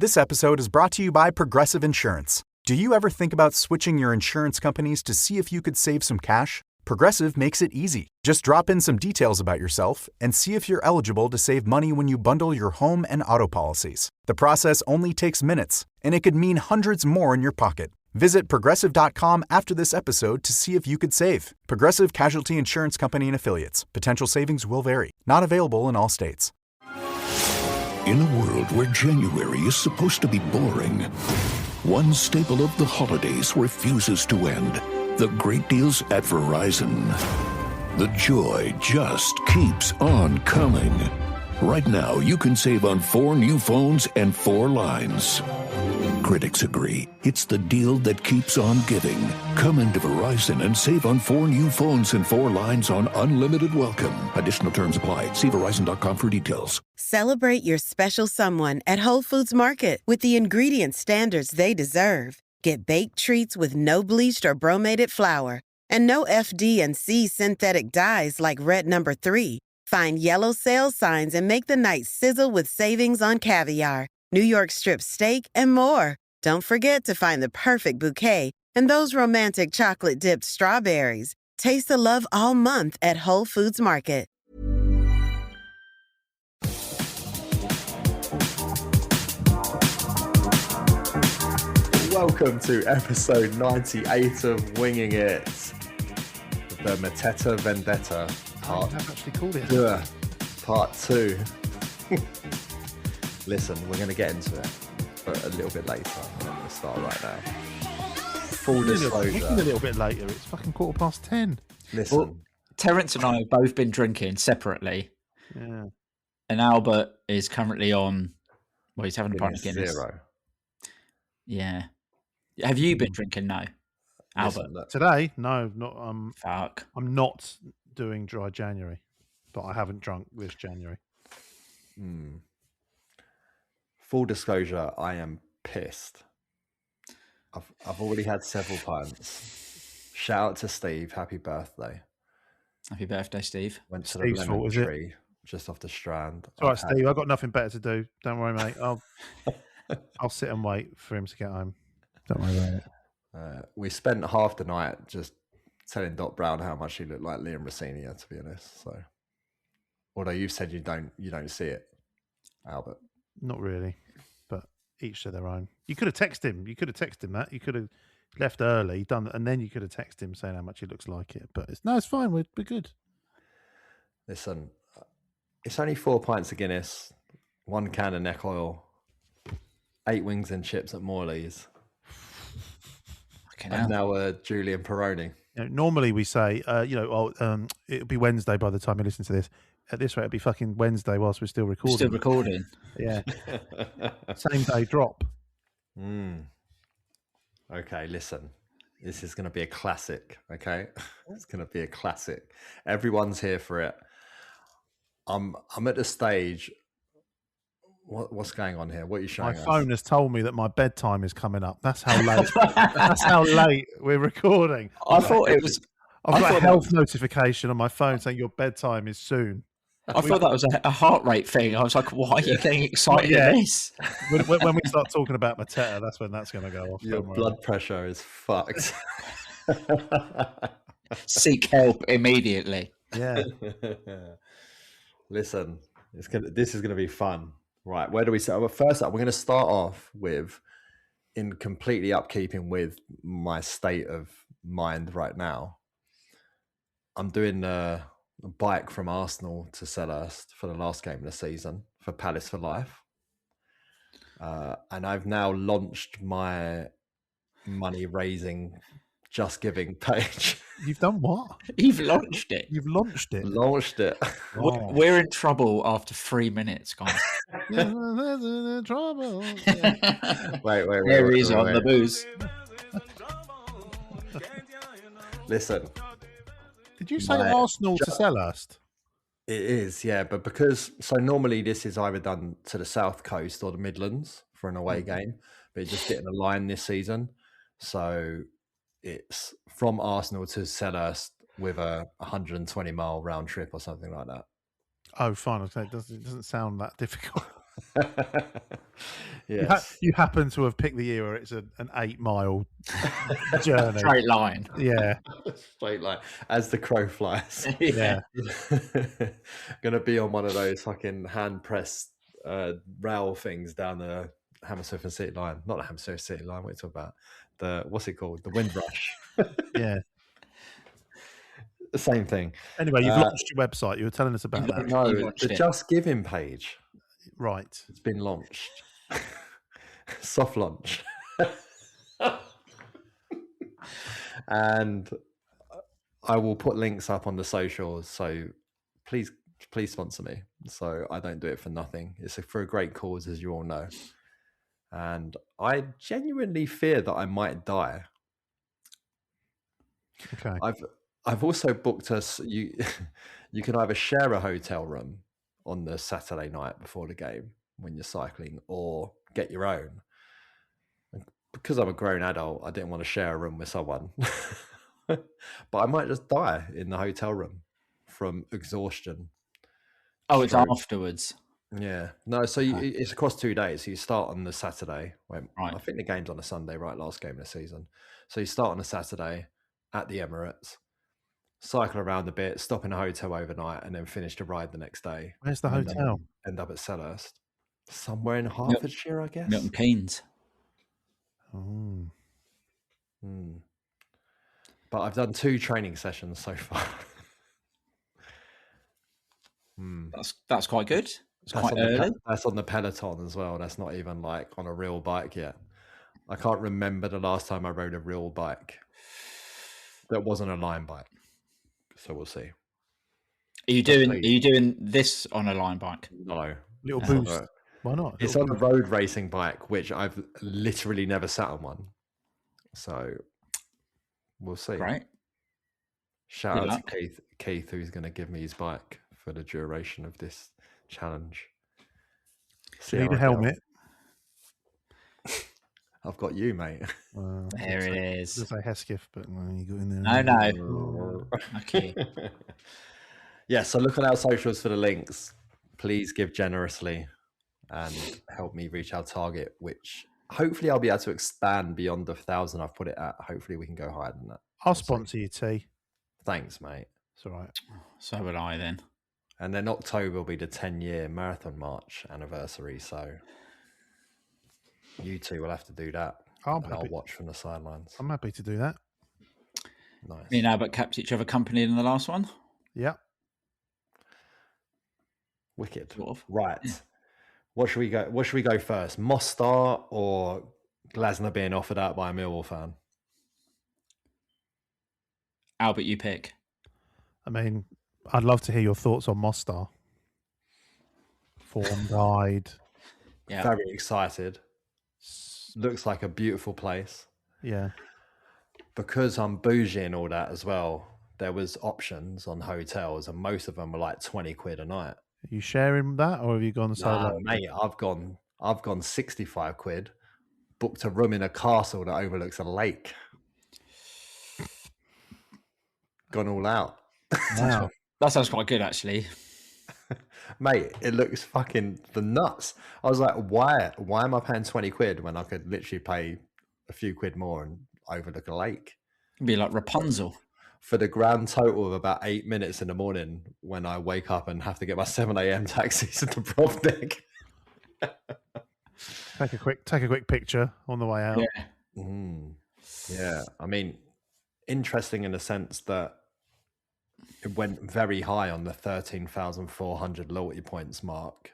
This episode is brought to you by Progressive Insurance. Do you ever think about switching your insurance companies to see if you could save some cash? Progressive makes it easy. Just drop in some details about yourself and see if you're eligible to save money when you bundle your home and auto policies. The process only takes minutes, and it could mean hundreds more in your pocket. Visit Progressive.com after this episode to see if you could save. Progressive Casualty Insurance Company and Affiliates. Potential savings will vary. Not available in all states. In a world where January is supposed to be boring, one staple of the holidays refuses to end. The great deals at Verizon. The joy just keeps on coming. Right now, you can save on 4 new phones and 4 lines. Critics agree it's the deal that keeps on giving. Come into Verizon and save on 4 new phones and 4 lines on unlimited welcome. Additional terms apply. See Verizon.com for details. Celebrate your special someone at Whole Foods Market with the ingredient standards they deserve. Get baked treats with no bleached or bromated flour and no FD&C synthetic dyes like red number 3. Find yellow sale signs and make the night sizzle with savings on caviar, New York strip steak, and more. Don't forget to find the perfect bouquet and those romantic chocolate-dipped strawberries. Taste the love all month at Whole Foods Market. Welcome to episode 98 of Winging It, the Mateta Vendetta part. I've actually called it. Deux, part 2. Listen, we're going to get into it, but a little bit later. I'm going to start right now. Full disclosure. A little bit later. It's fucking 10:15. Listen. Well, Terence and I have both been drinking separately. Yeah. And Albert is currently on. Well, he's having a pint of Guinness. 0. Yeah. Have you been drinking? No, Albert. Listen, look, Today? No, not. Fuck. I'm not doing dry January, but I haven't drunk this January. full disclosure, I am pissed. I've already had several pints. Shout out to Steve. Happy birthday. Happy birthday, Steve. Went to Steve's the fault, lemon is it? tree just off the Strand. All right, Steve, I've got nothing better to do. Don't worry, mate. I'll sit and wait for him to get home. Don't worry about it. We spent half the night just telling Doc Brown how much he looked like Liam Rossini, to be honest. So, although you've said you don't see it, Albert. Not really, but each to their own. You could have texted him. You could have texted him that. You could have left early, done, and then you could have texted him saying how much he looks like it. But it's fine. We're good. Listen, it's only 4 pints of Guinness, 1 can of neck oil, 8 wings and chips at Morley's, and now Julian Peroni. You know, normally we say, it'll be Wednesday by the time you listen to this. At this rate, it'll be fucking Wednesday whilst we're still recording. Still recording. Yeah. Same day drop. Okay, listen. This is going to be a classic, okay? It's going to be a classic. Everyone's here for it. I'm at the stage. What's going on here? What are you showing us? My phone has told me that my bedtime is coming up. That's how late. That's how late we're recording. I thought it was. I've got a health notification on my phone saying your bedtime is soon. I thought that was a heart rate thing. I was like, why are you getting excited at this? When we start talking about Mateta, that's when that's going to go off. Your blood pressure is fucked. Seek help immediately. Yeah. Listen, this is going to be fun. Right, where do we start? Well, first up, we're going to start off with, in completely upkeeping with my state of mind right now, I'm doing a bike from Arsenal to Selhurst for the last game of the season for Palace for Life. And I've now launched my money-raising Just Giving page. You've done what? You've launched it. You've launched it. Launched it. Oh. We're in trouble after 3 minutes, guys. Trouble. Wait. There he is on the booze. Listen. Did you say Arsenal to Selhurst? It is, yeah, but so normally this is either done to the South Coast or the Midlands for an away game, but it just didn't align this season. So it's from Arsenal to Selhurst with a 120-mile round trip or something like that. Oh, fine. Okay. It doesn't sound that difficult. Yes. You happen to have picked the year where it's an 8-mile journey. Straight line. Yeah. Straight line as the crow flies. Yeah. Gonna be on one of those fucking hand pressed rail things down the Hammersmith and City line. Not the Hammersmith City line, what are you talking about? What's it called? The Windrush. Yeah. The same thing. Anyway, you've launched your website. You were telling us about that. No, the Just Giving page. Right. It's been launched. Soft launch. And I will put links up on the socials. So please sponsor me. So I don't do it for nothing. It's for a great cause, as you all know. And I genuinely fear that I might die. Okay. I've also booked us. You can either share a hotel room on the Saturday night before the game when you're cycling, or get your own. Because I'm a grown adult, I didn't want to share a room with someone. But I might just die in the hotel room from exhaustion. Oh, it's afterwards. Yeah. No, so it's across 2 days. So you start on the Saturday. Right. I think the game's on a Sunday, right? Last game of the season. So you start on a Saturday at the Emirates, cycle around a bit, stop in a hotel overnight, and then finish the ride the next day. Where's the hotel? End up at Selhurst. Somewhere in Hertfordshire, I guess. Milton Keynes. Oh. But I've done 2 training sessions so far. That's quite good. It's quite early. That's on the Peloton as well. That's not even like on a real bike yet. I can't remember the last time I rode a real bike that wasn't a line bike. So we'll see. Are you doing this on a line bike? No. Little boost. Why not? It's on a road racing bike, which I've literally never sat on one. So we'll see. Right. Shout out to Keith, who's going to give me his bike for the duration of this challenge. You need a helmet. I've got you, mate. There it is. I was say Hesketh, but you got in there. No. Okay. Yeah, so look at our socials for the links. Please give generously and help me reach our target, which hopefully I'll be able to expand beyond the 1,000 I've put it at. Hopefully we can go higher than that. I'll sponsor you, T. Thanks, mate. It's all right. So will I then. And then October will be the 10-year Marathon March anniversary. So you two will have to do that. I'll watch from the sidelines. I'm happy to do that. Nice. Me and Albert kept each other company in the last one. Yeah. Wicked. Sort of. Right. Yeah. What should we go first? Mostar or Glasner being offered out by a Millwall fan? Albert, you pick. I mean, I'd love to hear your thoughts on Mostar. Form guide. Yeah. Very excited. Looks like a beautiful place. Yeah. Because I'm bougie and all that as well, there was options on hotels and most of them were like 20 quid a night. Are you sharing that or have you gone solo? Nah, mate, I've gone 65 quid, booked a room in a castle that overlooks a lake. Gone all out. Wow. That sounds quite good, actually. Mate, it looks fucking the nuts. I was like, why am I paying 20 quid when I could literally pay a few quid more and overlook a lake? It'd be like Rapunzel. For the grand total of about 8 minutes in the morning when I wake up and have to get my 7 a.m. taxis to the prop deck. Take a quick picture on the way out. Yeah. Yeah. I mean, interesting in the sense that it went very high on the 13,400 loyalty points mark,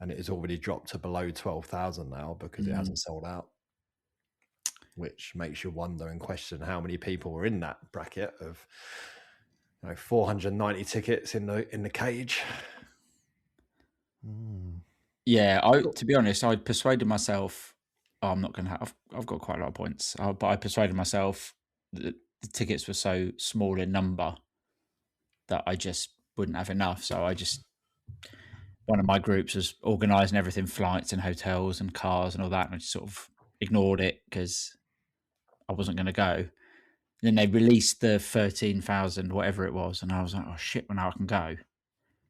and it has already dropped to below 12,000 now because it hasn't sold out, which makes you wonder and question how many people were in that bracket of 490 tickets in the cage. Yeah, to be honest, I persuaded myself. I'm not going to have. I've got quite a lot of points, but I persuaded myself that the tickets were so small in number that I just wouldn't have enough. So one of my groups was organising everything, flights and hotels and cars and all that, and I just sort of ignored it because I wasn't going to go. And then they released the 13,000, whatever it was, and I was like, oh shit, well now I can go.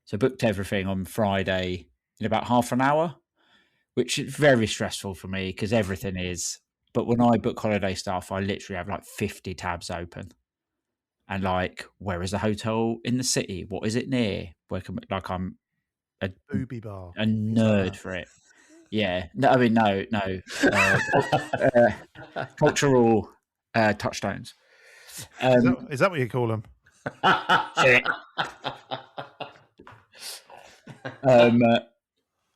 So I booked everything on Friday in about half an hour. which is very stressful for me because everything is. But when I book holiday stuff, I literally have like 50 tabs open. And like, where is the hotel in the city? What is it near? I'm a Booby bar. nerd for it. Yeah. No, I mean, no. Cultural touchstones. Is that what you call them?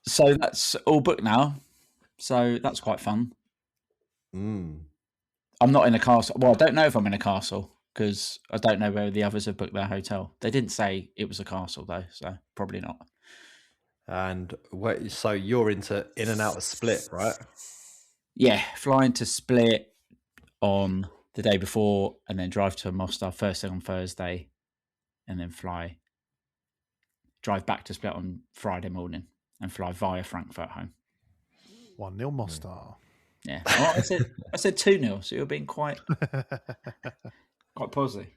So that's all booked now. So that's quite fun. Mm. I'm not in a castle. Well, I don't know if I'm in a castle because I don't know where the others have booked their hotel. They didn't say it was a castle though, so probably not. And so you're in and out of Split, right? Yeah, flying to Split on the day before and then drive to Mostar first thing on Thursday and then drive back to Split on Friday morning and fly via Frankfurt home. 1-0 Mostar. Yeah. Well, I said 2-0, so you're being quite positive.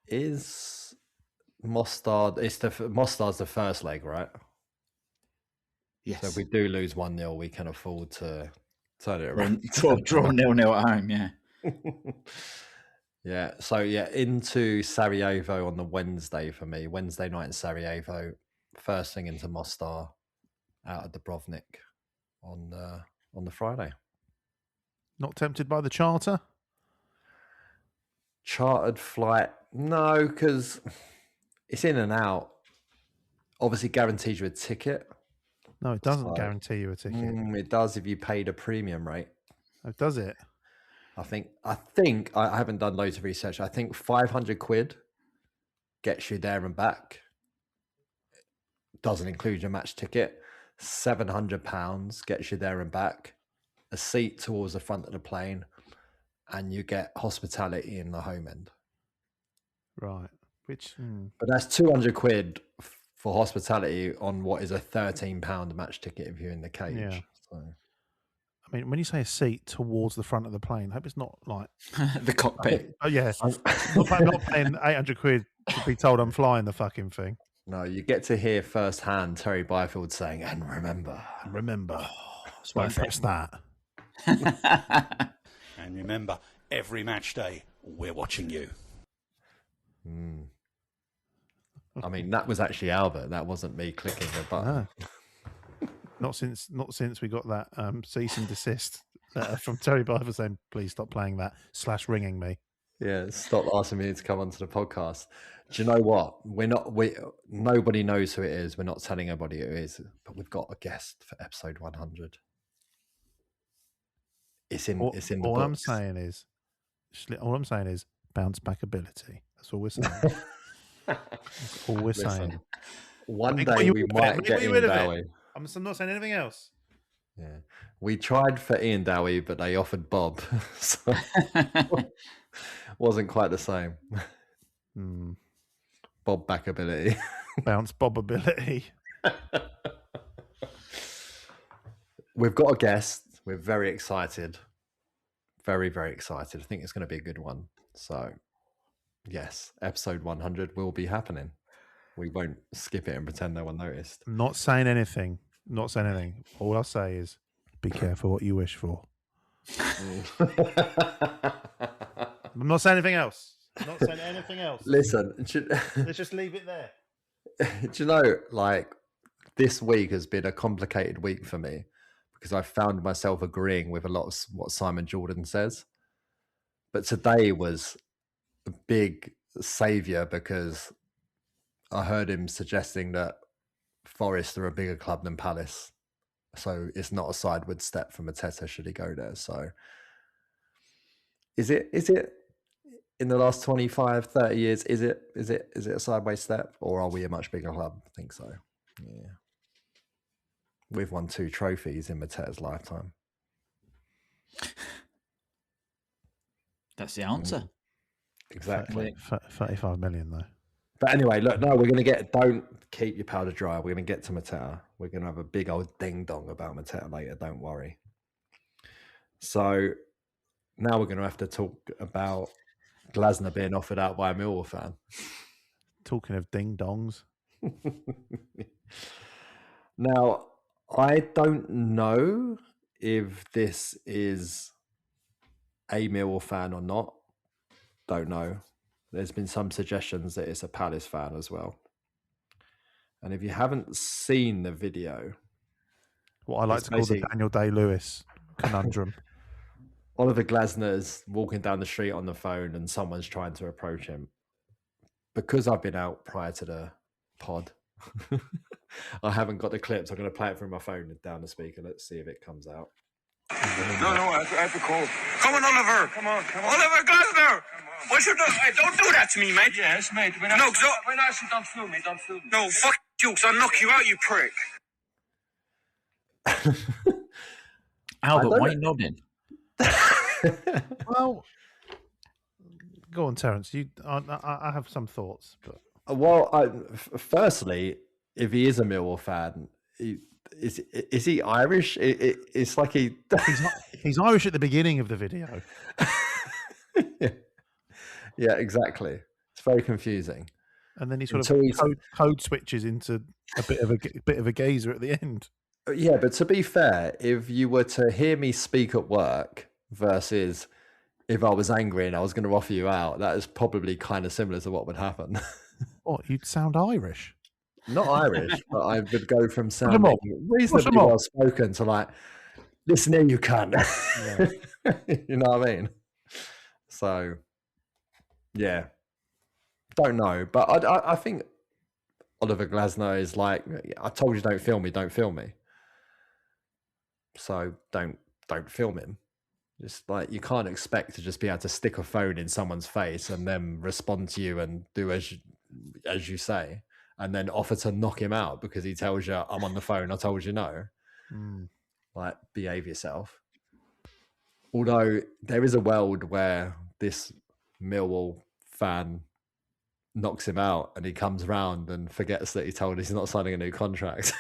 Is Mostar, Mostar's the first leg, right? Yes. So if we do lose 1-0, we can afford to turn it around. Draw 0-0 at home, yeah. Yeah. So yeah, into Sarajevo on the Wednesday for me. Wednesday night in Sarajevo, first thing into Mostar, out of Dubrovnik on the Friday. Not tempted by the charter? Chartered flight? No, because it's in and out. Obviously guarantees you a ticket. No, it doesn't guarantee you a ticket. It does if you paid a premium rate. Oh, does it? I think I haven't done loads of research. I think 500 quid gets you there and back. Doesn't include your match ticket. £700 gets you there and back. A seat towards the front of the plane, and you get hospitality in the home end. Right. But that's 200 quid for hospitality on what is a £13 match ticket if you're in the cage. Yeah. So. I mean, when you say a seat towards the front of the plane, I hope it's not like the cockpit. Oh yeah, not paying 800 quid to be told I'm flying the fucking thing. No, you get to hear firsthand Terry Byfield saying, "And remember, don't press that." And remember, every match day we're watching you. I mean, that was actually Albert. That wasn't me clicking the button. Not since we got that cease and desist from Terry Byfield saying, "Please stop playing that." / ringing me. Yeah, stop asking me to come onto the podcast. Do you know what? Nobody knows who it is. We're not telling anybody who it is, but we've got a guest for episode 100. It's in the books. All I'm saying is bounce back ability. That's all we're saying. That's all we're saying. One day we might get Ian Dowie. I'm not saying anything else. Yeah, we tried for Ian Dowie, but they offered Bob, so wasn't quite the same. Bob back ability, bounce Bob ability. We've got a guest. We're very excited. Very, very excited. I think it's going to be a good one. So, yes, episode 100 will be happening. We won't skip it and pretend no one noticed. I'm not saying anything. All I'll say is be careful what you wish for. I'm not saying anything else. Listen, let's just leave it there. Do you know, like, this week has been a complicated week for me because I found myself agreeing with a lot of what Simon Jordan says. But today was a big saviour because I heard him suggesting that Forest are a bigger club than Palace. So it's not a sideward step for Mateta should he go there. So is it in the last 25, 30 years, is it a sideways step, or are we a much bigger club? I think so. Yeah. We've won 2 trophies in Mateta's lifetime. That's the answer. Exactly. 35 million though. But anyway, look, no, we're going to don't keep your powder dry. We're going to get to Mateta. We're going to have a big old ding dong about Mateta later. Don't worry. So now we're going to have to talk about Glasner being offered out by a Millwall fan. Talking of ding dongs. Now, I don't know if this is a Millwall fan or not. Don't know. There's been some suggestions that it's a Palace fan as well. And if you haven't seen the video, what I like to call the Daniel Day-Lewis conundrum. Oliver Glasner's walking down the street on the phone and someone's trying to approach him. Because I've been out prior to the pod, I haven't got the clips. I'm going to play it through my phone down the speaker. Let's see if it comes out. No, I have to call. Come on, Oliver. Come on. Oliver Glasner. What you do? Hey, don't do that to me, mate. Yes, mate. When I say don't film me, don't film me. No, fuck you, because I'll knock you out, you prick. Albert, why are you nodding? Well, go on, Terence. I have some thoughts, but firstly, if he is a Millwall fan, is he Irish? It's like he's Irish at the beginning of the video. Yeah, exactly. It's very confusing. And then he sort of code switches into a bit of a gazer at the end. Yeah, but to be fair, if you were to hear me speak at work versus if I was angry and I was going to offer you out, that is probably kind of similar to what would happen. What, you'd sound Irish? Not Irish, but I would go from sounding reasonably well spoken to like, listen here, you cunt. Yeah. You know what I mean? So, yeah. Don't know, but I think Oliver Glasner is like, I told you don't film me. So don't film him. Just like, you can't expect to just be able to stick a phone in someone's face and then respond to you and do as you say, and then offer to knock him out because he tells you, I'm on the phone, I told you no. Like, behave yourself. Although there is a world where this Millwall fan knocks him out and he comes round and forgets that he told us he's not signing a new contract.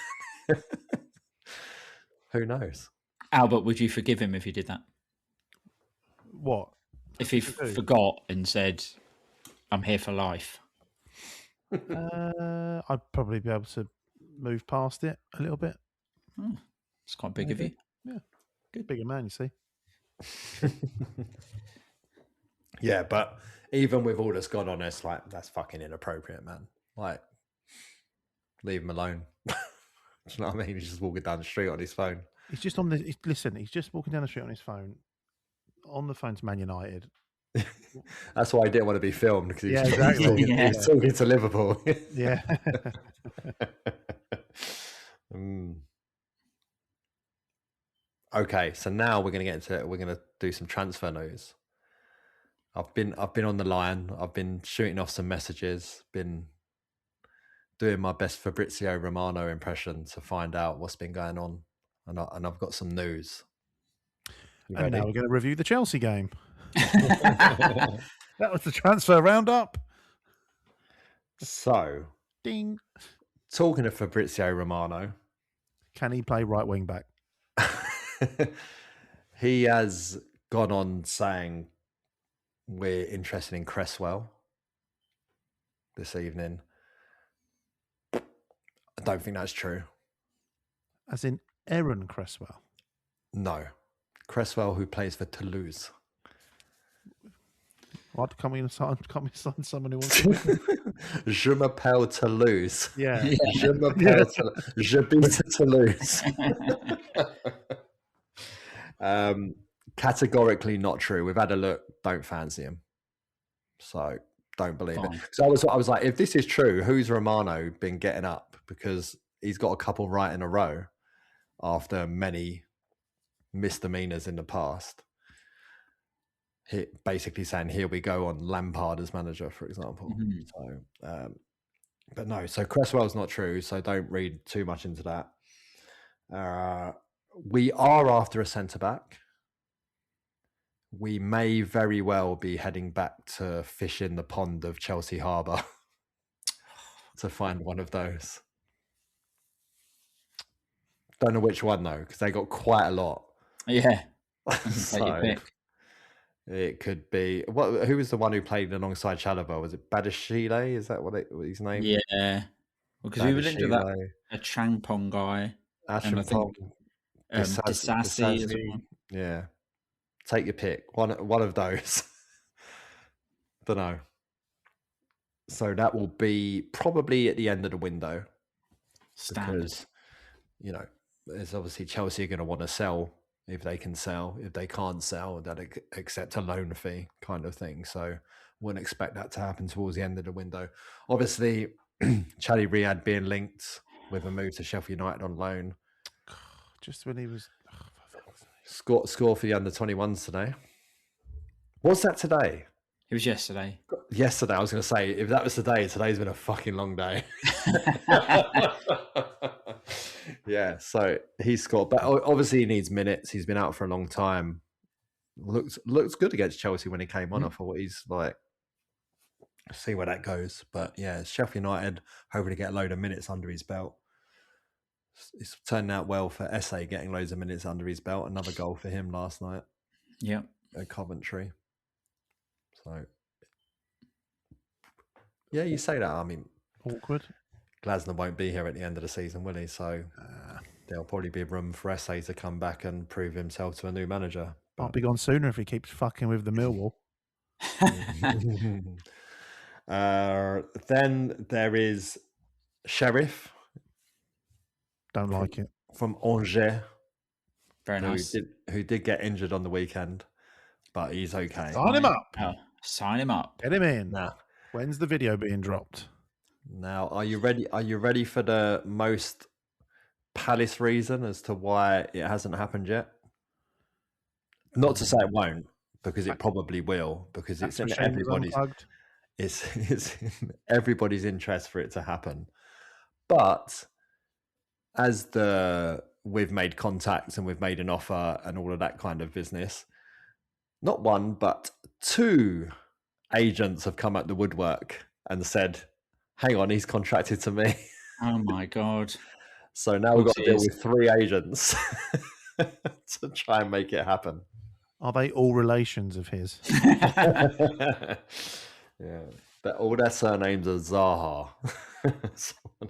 Who knows? Albert, would you forgive him if he did that? What? If he forgot and said, I'm here for life? I'd probably be able to move past it a little bit. It's quite big of you. Yeah. Good. Bigger man, you see. Yeah, but even with all that's gone on, it's like, that's fucking inappropriate, man. Like, leave him alone. Do you know what I mean? He's just walking down the street on his phone. He's just he's just walking down the street on his phone. On the phone to Man United. That's why I didn't want to be filmed, because he's talking to Liverpool. Yeah. Okay, so now we're going to do some transfer news. I've been on the line. I've been shooting off some messages. Been doing my best Fabrizio Romano impression to find out what's been going on, and I've got some news. And now we're going to review the Chelsea game. That was the transfer roundup. So, ding. Talking of Fabrizio Romano, can he play right wing back? He has gone on saying we're interested in Cresswell this evening. I don't think that's true. As in Aaron Cresswell? No. Cresswell, who plays for Toulouse. What? Can't we sign someone who wants to? Je m'appelle Toulouse. Yeah. Je m'appelle Toulouse. Je beat Toulouse. Categorically not true. We've had a look. Don't fancy him. So don't believe it. So I was like, if this is true, who's Romano been getting up? Because he's got a couple right in a row after many misdemeanors in the past. Basically saying, here we go on Lampard as manager, for example. So, but no, so Cresswell's not true, so don't read too much into that. We are after a centre-back. We may very well be heading back to fish in the pond of Chelsea Harbour to find one of those. Don't know which one, though, because they got quite a lot. Yeah. So, it could be... Who was the one who played alongside Chalobah? Was it Badashile? Is that what his name? Yeah. Because we were into that. A Changpong guy. Ash and Tom. Disassi as well. Yeah. Take your pick. One of those. Don't know. So that will be probably at the end of the window. Standard. Because, there's obviously Chelsea are going to want to sell if they can sell. If they can't sell, they'll accept a loan fee kind of thing. So wouldn't expect that to happen towards the end of the window. Obviously, Charlie Riyad being linked with a move to Sheffield United on loan. Just when he was... Score for the under-21s today. What's that today? It was yesterday. Yesterday, I was going to say, if that was today, today's been a fucking long day. Yeah, so he scored. But obviously he needs minutes. He's been out for a long time. Looks good against Chelsea when he came on. I thought he's like, see where that goes. But yeah, Sheffield United hoping to get a load of minutes under his belt. It's turned out well for Esse getting loads of minutes under his belt. Another goal for him last night. Yeah. At Coventry. So, yeah, you say that. I mean, awkward. Glasner won't be here at the end of the season, will he? So there'll probably be room for Esse to come back and prove himself to a new manager. I'll be gone sooner if he keeps fucking with the Millwall. Then there is Sheriff. Don't like it. From Angers. Very nice. Who did get injured on the weekend, but he's okay. Sign him up. Oh, sign him up. Get him in. Nah. When's the video being dropped? Now, are you ready? Are you ready for the most Palace reason as to why it hasn't happened yet? Not to say it won't, because it probably will, because it's in everybody's it's in everybody's interest for it to happen. But as we've made contacts and we've made an offer and all of that kind of business, not one but two agents have come at the woodwork and said, hang on, he's contracted to me. Oh my God. So now we've got to deal with three agents to try and make it happen. Are they all relations of his? Yeah. All their surnames are Zaha.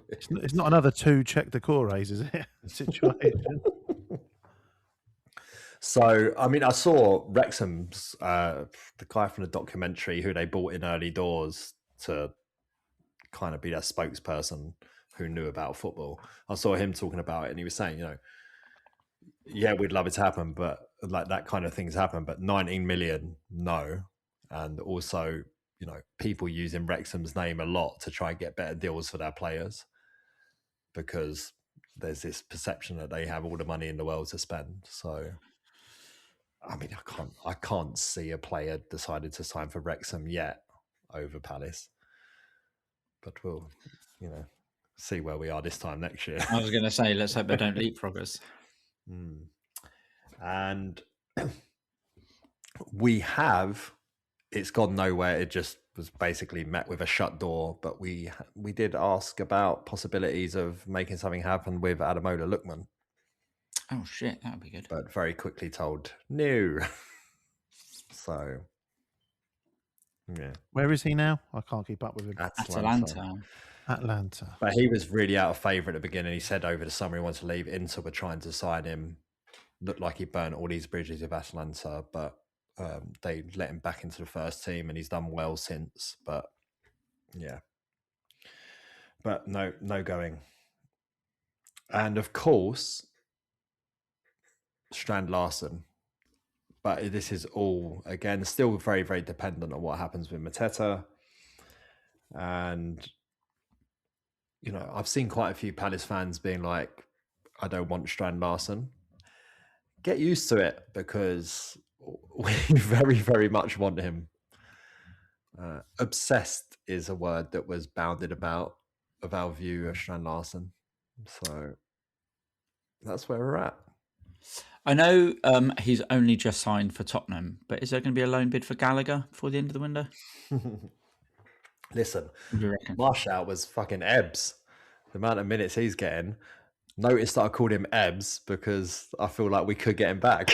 It's not another two check the cores, is it? Situation. So, I mean, I saw Wrexham's, the guy from the documentary who they brought in early doors to kind of be their spokesperson who knew about football. I saw him talking about it and he was saying, yeah, we'd love it to happen, but like that kind of things happen, but 19 million, no. And also, people using Wrexham's name a lot to try and get better deals for their players because there's this perception that they have all the money in the world to spend. So, I mean, I can't see a player decided to sign for Wrexham yet over Palace, but we'll, see where we are this time next year. I was going to say, let's hope they don't leapfrog us. And it's gone nowhere. It just was basically met with a shut door, but we did ask about possibilities of making something happen with Ademola Lookman. Oh shit, that would be good. But very quickly told no. So, yeah. Where is he now? I can't keep up with him. Atlanta. But he was really out of favour at the beginning. He said over the summer he wanted to leave. Inter were trying to sign him. Looked like he burnt all these bridges with Atlanta, but they let him back into the first team and he's done well since. But yeah. But no going. And of course, Strand Larsen. But this is all, again, still very, very dependent on what happens with Mateta. And, I've seen quite a few Palace fans being like, I don't want Strand Larsen. Get used to it because we very, very much want him. Obsessed is a word that was bounded about of our view of Strand Larsen. So that's where we're at. I know he's only just signed for Tottenham, but is there going to be a loan bid for Gallagher before the end of the window? Listen, Marshall was fucking Ebbs. The amount of minutes he's getting. Notice that I called him Ebbs because I feel like we could get him back.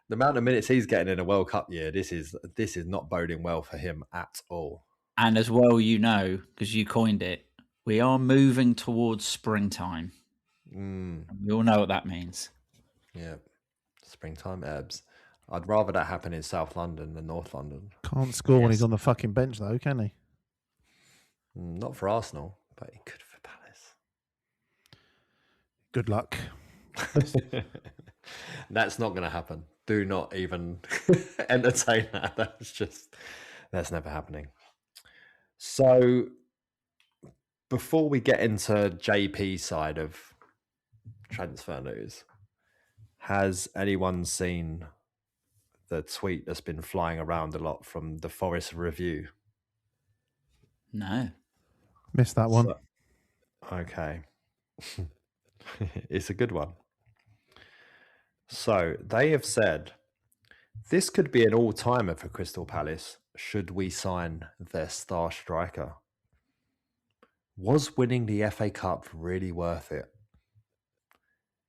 The amount of minutes he's getting in a World Cup year, this is not boding well for him at all. And as well, because you coined it, We are moving towards springtime. We all know what that means. Yeah. Springtime ebbs. I'd rather that happen in South London than North London. Can't score when he's on the fucking bench, though, can he? Not for Arsenal, but he could for Palace. Good luck. That's not going to happen. Do not even entertain that. That's never happening. So, before we get into JP's side of transfer news, has anyone seen the tweet that's been flying around a lot from the Forest Review? No. Missed that one. Okay. It's a good one. So they have said, this could be an all-timer for Crystal Palace should we sign their star striker. Was winning the FA Cup really worth it?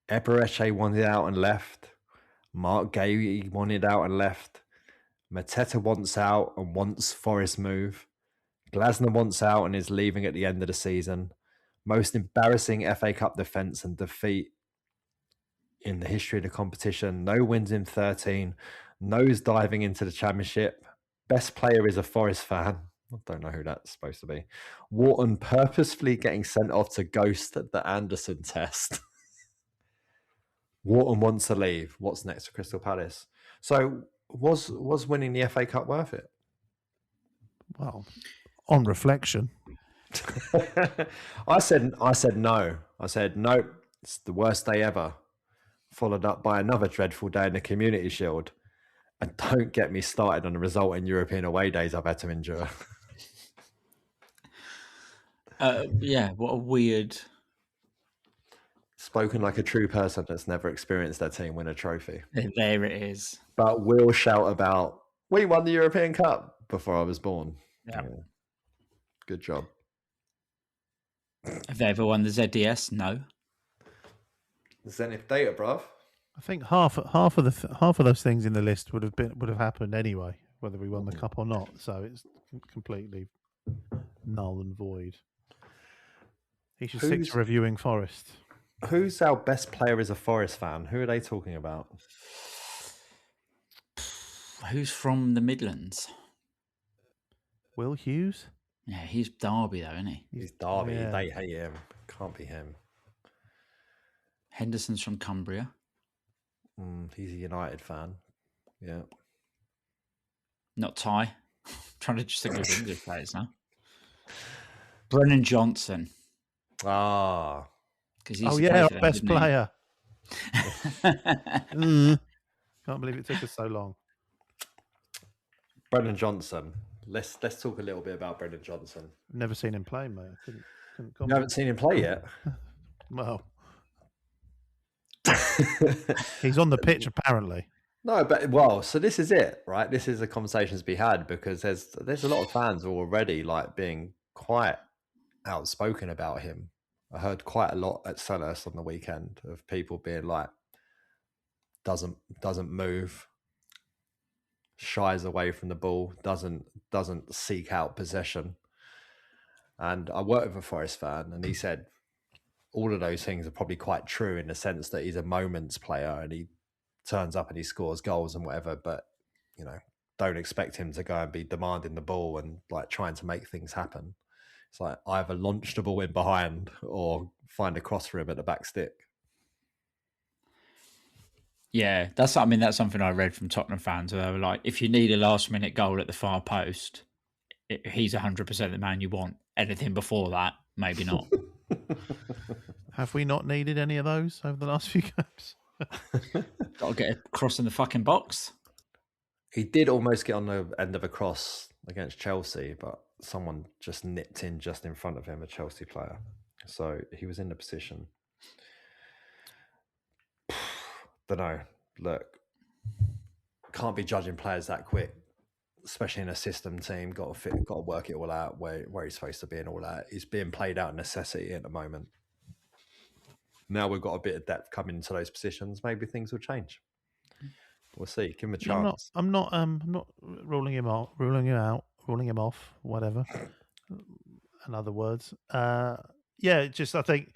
Ebereche wanted out and left. Mark Gay wanted out and left. Mateta wants out and wants Forest move. Glasner wants out and is leaving at the end of the season. Most embarrassing FA Cup defence and defeat in the history of the competition. No wins in 13. Nose diving into the Championship. Best player is a Forest fan. I don't know who that's supposed to be. Wharton purposefully getting sent off to ghost the Anderson test. Wharton wants to leave. What's next for Crystal Palace? So was winning the FA Cup worth it? Well, on reflection. I said no. I said no. It's the worst day ever. Followed up by another dreadful day in the Community Shield. And don't get me started on the result in European away days I've had to endure. Yeah, what a weird... Spoken like a true person that's never experienced their team win a trophy. There it is. But we'll shout about, we won the European Cup before I was born. Yeah. Good job. Have they ever won the ZDS? No. Zenith data, bruv. I think half of those things in the list would have happened anyway, whether we won the cup or not. So it's completely null and void. He should stick to reviewing Forest. Who's our best player as a Forest fan? Who are they talking about? Who's from the Midlands? Will Hughes? Yeah, he's Derby though, isn't he? He's Derby. Yeah. They hate him. Can't be him. Henderson's from Cumbria. He's a United fan. Yeah. Not Ty. Trying to just think of English players now. Brennan Johnson. Ah. Our best player. Can't believe it took us so long. Brennan Johnson. Let's talk a little bit about Brennan Johnson. Never seen him play, mate. Couldn't you haven't seen him play yet? Well, he's on the pitch apparently. No, but so this is it, right? This is a conversation to be had because there's a lot of fans already like being quite outspoken about him. I heard quite a lot at Selhurst on the weekend of people being like, doesn't move, shies away from the ball, doesn't seek out possession. And I worked with a Forest fan, and he said all of those things are probably quite true in the sense that he's a moments player and he turns up and he scores goals and whatever. But don't expect him to go and be demanding the ball and like trying to make things happen. It's like either launch the ball in behind or find a cross for him at the back stick. Yeah, that's something I read from Tottenham fans where they were like, if you need a last-minute goal at the far post, he's 100% the man you want. Anything before that, maybe not. Have we not needed any of those over the last few games? Got to get a cross in the fucking box. He did almost get on the end of a cross against Chelsea, but someone just nipped in just in front of him, a Chelsea player. So he was in the position. Don't know. Look, can't be judging players that quick, especially in a system team. Got to work it all out where he's supposed to be and all that. He's being played out of necessity at the moment. Now we've got a bit of depth coming into those positions. Maybe things will change. We'll see. Give him a chance. I'm not ruling him out, ruling him off, whatever. in other words. Just I think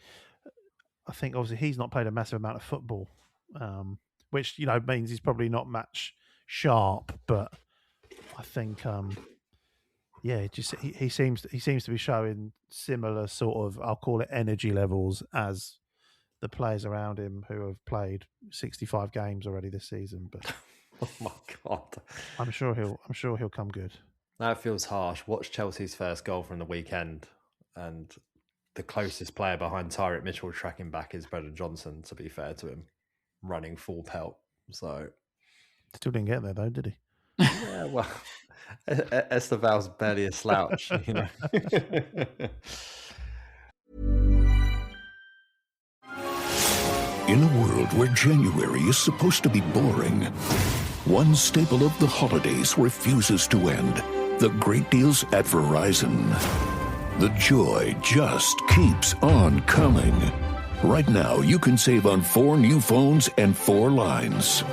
obviously he's not played a massive amount of football, which means he's probably not match sharp. But I think he seems to be showing similar sort of, I'll call it, energy levels as the players around him who have played 65 games already this season. But oh my God, I'm sure he'll come good. That feels harsh. Watch Chelsea's first goal from the weekend, and the closest player behind Tyreek Mitchell tracking back is Brendan Johnson, to be fair to him, running full pelt. So still didn't get there though, did he? Yeah, well, Esteval's barely a slouch, you know. In a world where January is supposed to be boring, one staple of the holidays refuses to end. The great deals at Verizon. The joy just keeps on coming. Right now, you can save on 4 new phones and 4 lines.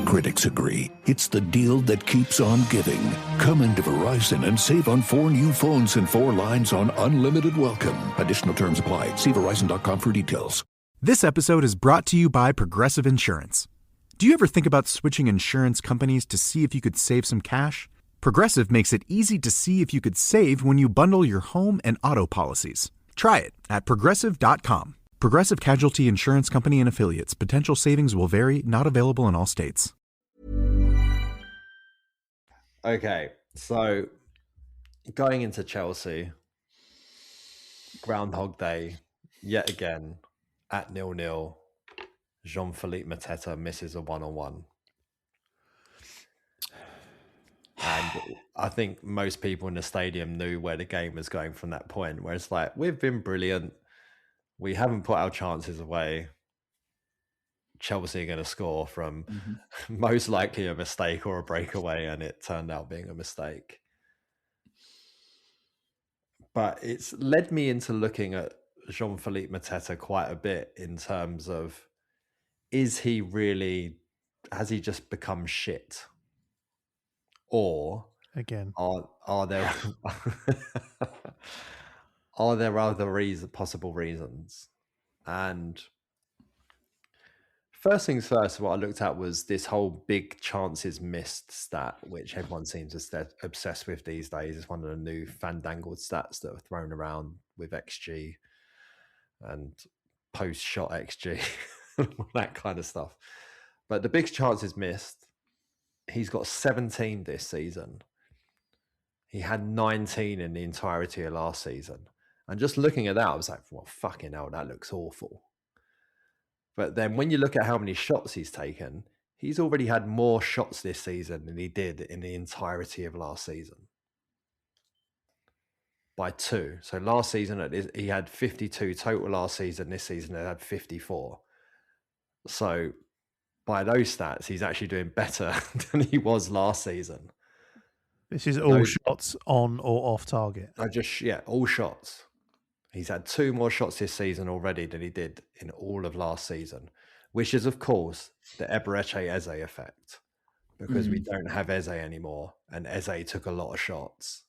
Critics agree it's the deal that keeps on giving. Come into Verizon and save on 4 new phones and 4 lines on unlimited welcome. Additional terms apply. See Verizon.com for details. This episode is brought to you by Progressive Insurance. Do you ever think about switching insurance companies to see if you could save some cash? Progressive makes it easy to see if you could save when you bundle your home and auto policies. Try it at Progressive.com. Progressive Casualty Insurance Company and Affiliates. Potential savings will vary. Not available in all states. Okay, so going into Chelsea, Groundhog Day, yet again, at 0-0, Jean-Philippe Mateta misses a 1-on-1. And I think most people in the stadium knew where the game was going from that point, where it's like, we've been brilliant. We haven't put our chances away. Chelsea are going to score from most likely a mistake or a breakaway, and it turned out being a mistake. But it's led me into looking at Jean-Philippe Mateta quite a bit in terms of, has he just become shit? Or again, are there are there other possible reasons? And first things first, what I looked at was this whole big chances missed stat, which everyone seems obsessed with these days. It's one of the new fandangled stats that are thrown around with XG and post-shot XG, that kind of stuff. But the big chances missed, he's got 17 this season. He had 19 in the entirety of last season. And just looking at that, I was like, well, fucking hell, that looks awful. But then when you look at how many shots he's taken, he's already had more shots this season than he did in the entirety of last season. By 2. So last season, he had 52 total last season. This season, he had 54. So by those stats, he's actually doing better than he was last season. This is all shots on or off target. All shots. He's had 2 more shots this season already than he did in all of last season, which is, of course, the Eberechi Eze effect, because we don't have Eze anymore, and Eze took a lot of shots,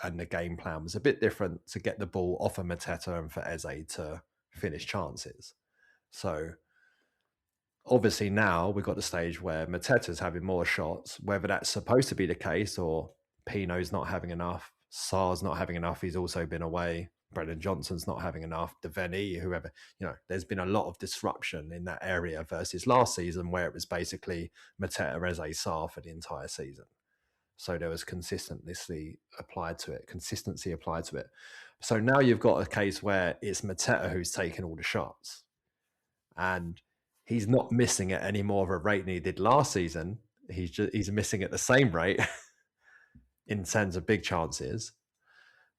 and the game plan was a bit different to get the ball off of Mateta and for Eze to finish chances. So obviously now we've got the stage where Mateta's having more shots, whether that's supposed to be the case or Pino's not having enough, Sarr's not having enough, he's also been away, Brendan Johnson's not having enough, Deveni, whoever, there's been a lot of disruption in that area versus last season where it was basically Mateta, Eze, Sarr for the entire season. So there was consistency applied to it. So now you've got a case where it's Mateta who's taking all the shots, and he's not missing at any more of a rate than he did last season. He's missing at the same rate in terms of big chances.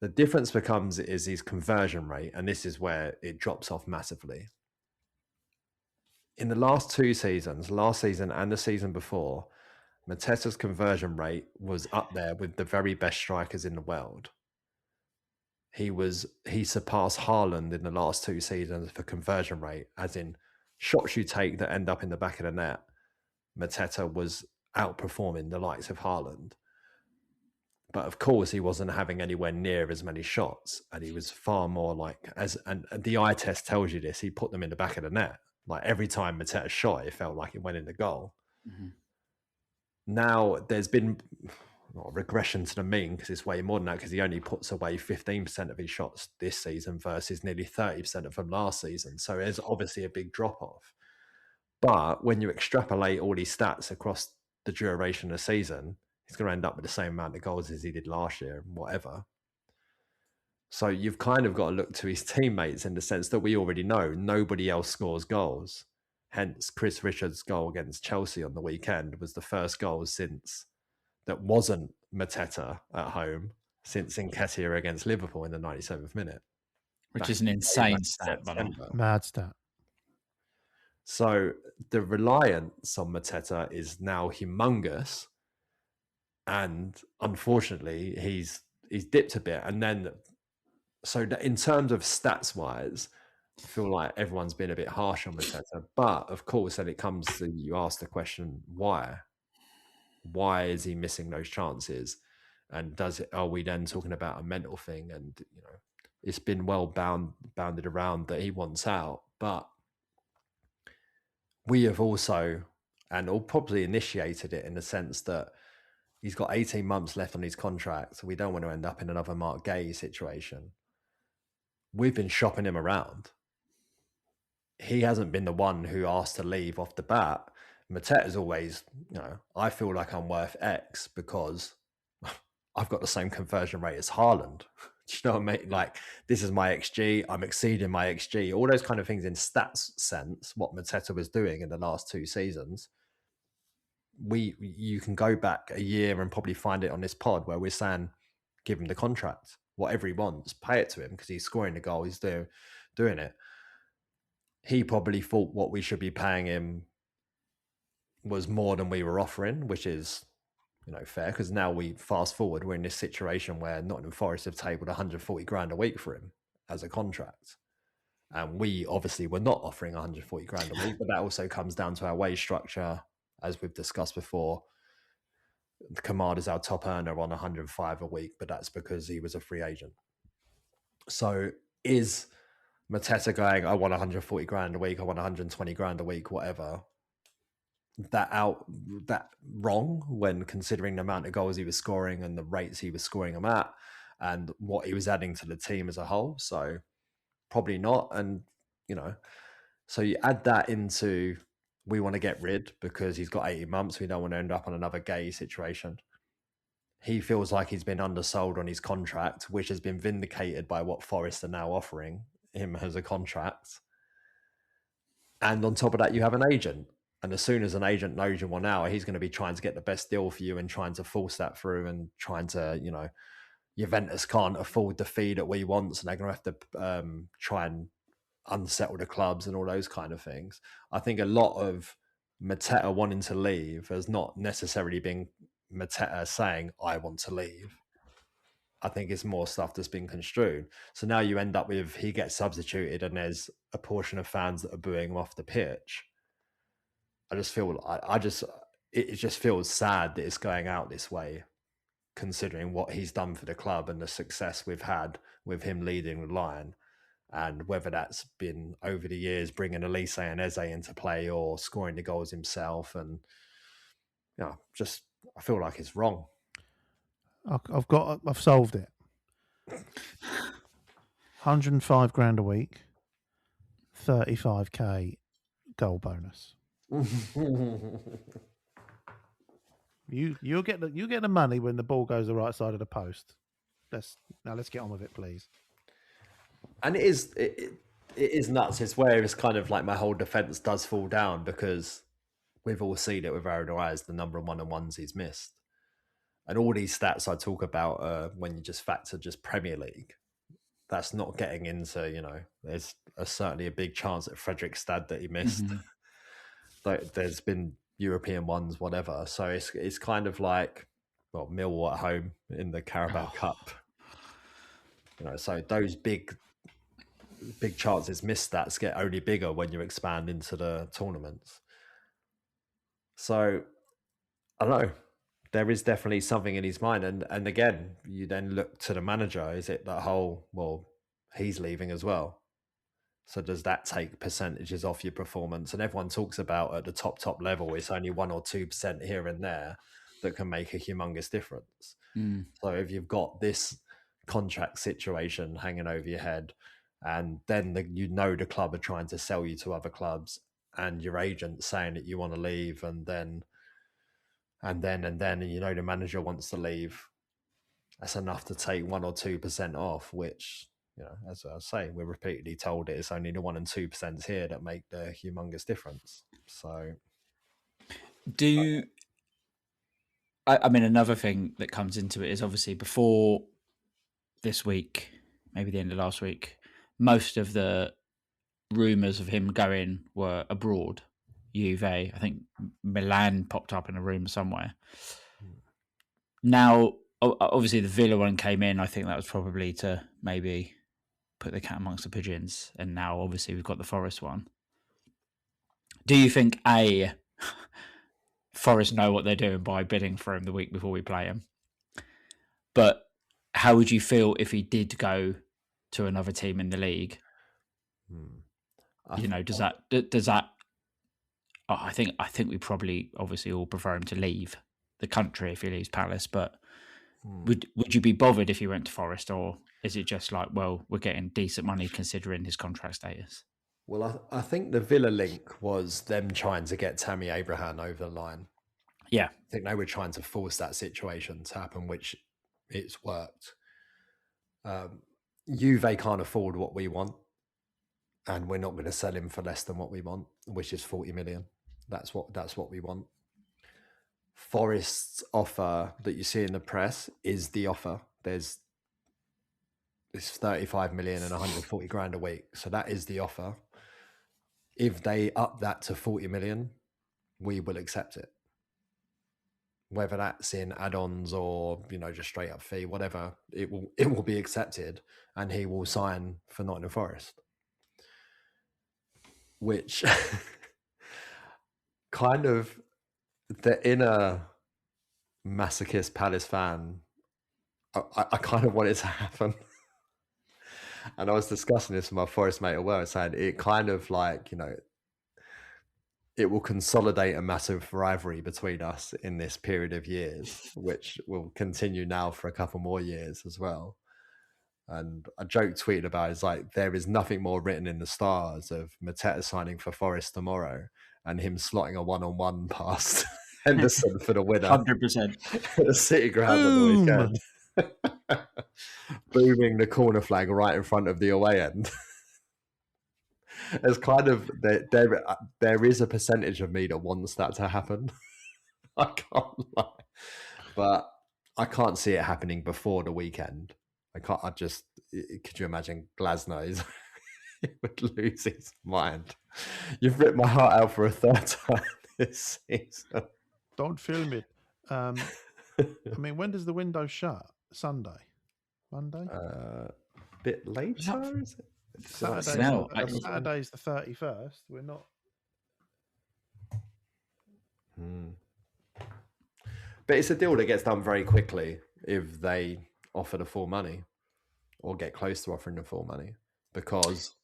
The difference is his conversion rate, and this is where it drops off massively. In the last 2 seasons, last season and the season before, Mateta's conversion rate was up there with the very best strikers in the world. He surpassed Haaland in the last 2 seasons for conversion rate, as in shots you take that end up in the back of the net. Mateta was outperforming the likes of Haaland. But of course, he wasn't having anywhere near as many shots, and he was far more like and the eye test tells you this. He put them in the back of the net. Like every time Mateta shot, it felt like it went in the goal. Mm-hmm. Now there's been not a regression to the mean because it's way more than that because he only puts away 15% of his shots this season versus nearly 30% of them last season. So there's obviously a big drop off. But when you extrapolate all these stats across the duration of the season, he's going to end up with the same amount of goals as he did last year, whatever. So you've kind of got to look to his teammates in the sense that we already know nobody else scores goals. Hence, Chris Richards' goal against Chelsea on the weekend was the first goal since that wasn't Mateta at home since Nketiah against Liverpool in the 97th minute. Which is an insane stat, mad stat. So the reliance on Mateta is now humongous. And unfortunately, he's dipped a bit. And then, so in terms of stats wise, I feel like everyone's been a bit harsh on Mateta. But of course, then it comes to, you ask the question, why? Why is he missing those chances? And are we then talking about a mental thing? And, you know, it's been well bounded around that he wants out. But we have also, and all probably initiated it in the sense that he's got 18 months left on his contract. So we don't want to end up in another Mark Gay situation. We've been shopping him around. He hasn't been the one who asked to leave off the bat. Mateta's always, you know, I feel like I'm worth X because I've got the same conversion rate as Haaland. Do you know what I mean? Like, this is my XG. I'm exceeding my XG. All those kind of things in stats sense, what Mateta was doing in the last 2 seasons. You can go back a year and probably find it on this pod where we're saying, give him the contract, whatever he wants, pay it to him because he's scoring the goal, he's doing it. He probably thought what we should be paying him was more than we were offering, which is, you know, fair because now we fast forward, we're in this situation where Nottingham Forest have tabled 140 grand a week for him as a contract. And we obviously were not offering 140 grand a week, but that also comes down to our wage structure. As we've discussed before, Kamada's our top earner on 105 a week, but that's because he was a free agent. So is Mateta going, I want 140 grand a week, I want 120 grand a week, whatever, that wrong when considering the amount of goals he was scoring and the rates he was scoring them at and what he was adding to the team as a whole? So probably not. And, you know, so you add that into, we want to get rid because he's got 18 months. We don't want to end up on another Gay situation. He feels like he's been undersold on his contract, which has been vindicated by what Forest are now offering him as a contract. And on top of that, you have an agent. And as soon as an agent knows you want out, he's going to be trying to get the best deal for you and trying to force that through and trying to, you know, Juventus can't afford the fee that we want. So they're going to have to try and unsettle the clubs and all those kind of things. I think a lot of Mateta wanting to leave has not necessarily been Mateta saying, I want to leave. I think it's more stuff that's been construed. So now you end up with, he gets substituted and there's a portion of fans that are booing him off the pitch. I just feel, it just feels sad that it's going out this way, considering what he's done for the club and the success we've had with him leading the line. And whether that's been over the years bringing Elise and Eze into play or scoring the goals himself. And, you know, just, I feel like it's wrong. I've solved it. 105 grand a week, 35k goal bonus. You'll get the money when the ball goes the right side of the post. Let's get on with it, please. And it is nuts. It's where it's kind of like my whole defense does fall down because we've all seen it with our own eyes, the number of 1-on-1s he's missed. And all these stats I talk about when you just factor just Premier League, that's not getting into, you know, there's certainly a big chance at Fredrikstad that he missed. Mm-hmm. There's been European ones, whatever. So it's kind of like, well, Millwall at home in the Carabao Cup. You know, so those big chances missed stats get only bigger when you expand into the tournaments. So I don't know. there is definitely something in his mind. And again, you then look to the manager. Is it that whole, well, he's leaving as well? So does that take percentages off your performance? And everyone talks about at the top level, it's only 1 or 2% here and there that can make a humongous difference. So if you've got this contract situation hanging over your head, and then the club are trying to sell you to other clubs, and your agent saying that you want to leave, and then the manager wants to leave, that's enough to take 1 or 2% off, which, as I say, we're repeatedly told it's only the 1 and 2% here that make the humongous difference. So I mean, another thing that comes into it is obviously before this week, maybe the end of last week, most of the rumours of him going were abroad. Juve, I think Milan popped up in a rumour somewhere. Now, obviously the Villa one came in. I think that was probably to maybe put the cat amongst the pigeons. And now obviously we've got the Forest one. Do you think Forest know what they're doing by bidding for him the week before we play him? But how would you feel if he did go to another team in the league? Does that? I think we probably obviously all prefer him to leave the country if he leaves Palace. But would you be bothered if he went to Forest, or is it just like, well, we're getting decent money considering his contract status? Well, I think the Villa link was them trying to get Tammy Abraham over the line. Yeah. I think they were trying to force that situation to happen, which it's worked. Juve can't afford what we want, and we're not going to sell him for less than what we want, which is 40 million. That's what we want. Forest's offer that you see in the press is the offer. It's 35 million and 140 grand a week. So that is the offer. If they up that to 40 million, we will accept it. Whether that's in add-ons or, just straight up fee, whatever, it will be accepted, and he will sign for Nottingham Forest. Which kind of the inner masochist Palace fan, I kind of want it to happen. And I was discussing this with my Forest mate at work, saying it kind of like, it will consolidate a massive rivalry between us in this period of years, which will continue now for a couple more years as well. And a joke tweeted about is like, there is nothing more written in the stars of Mateta signing for Forest tomorrow and him slotting a 1-on-1 past Henderson for the winner. 100%. At the City Ground on the weekend. Booming the corner flag right in front of the away end. It's kind of, there is a percentage of me that wants that to happen. I can't lie. But I can't see it happening before the weekend. Could you imagine Glasner? He would lose his mind. You've ripped my heart out for a third time this season. Don't film it. I mean, when does the window shut? Sunday? Monday? Bit later, is it? Saturday's the 31st. We're not. But it's a deal that gets done very quickly if they offer the full money or get close to offering the full money, because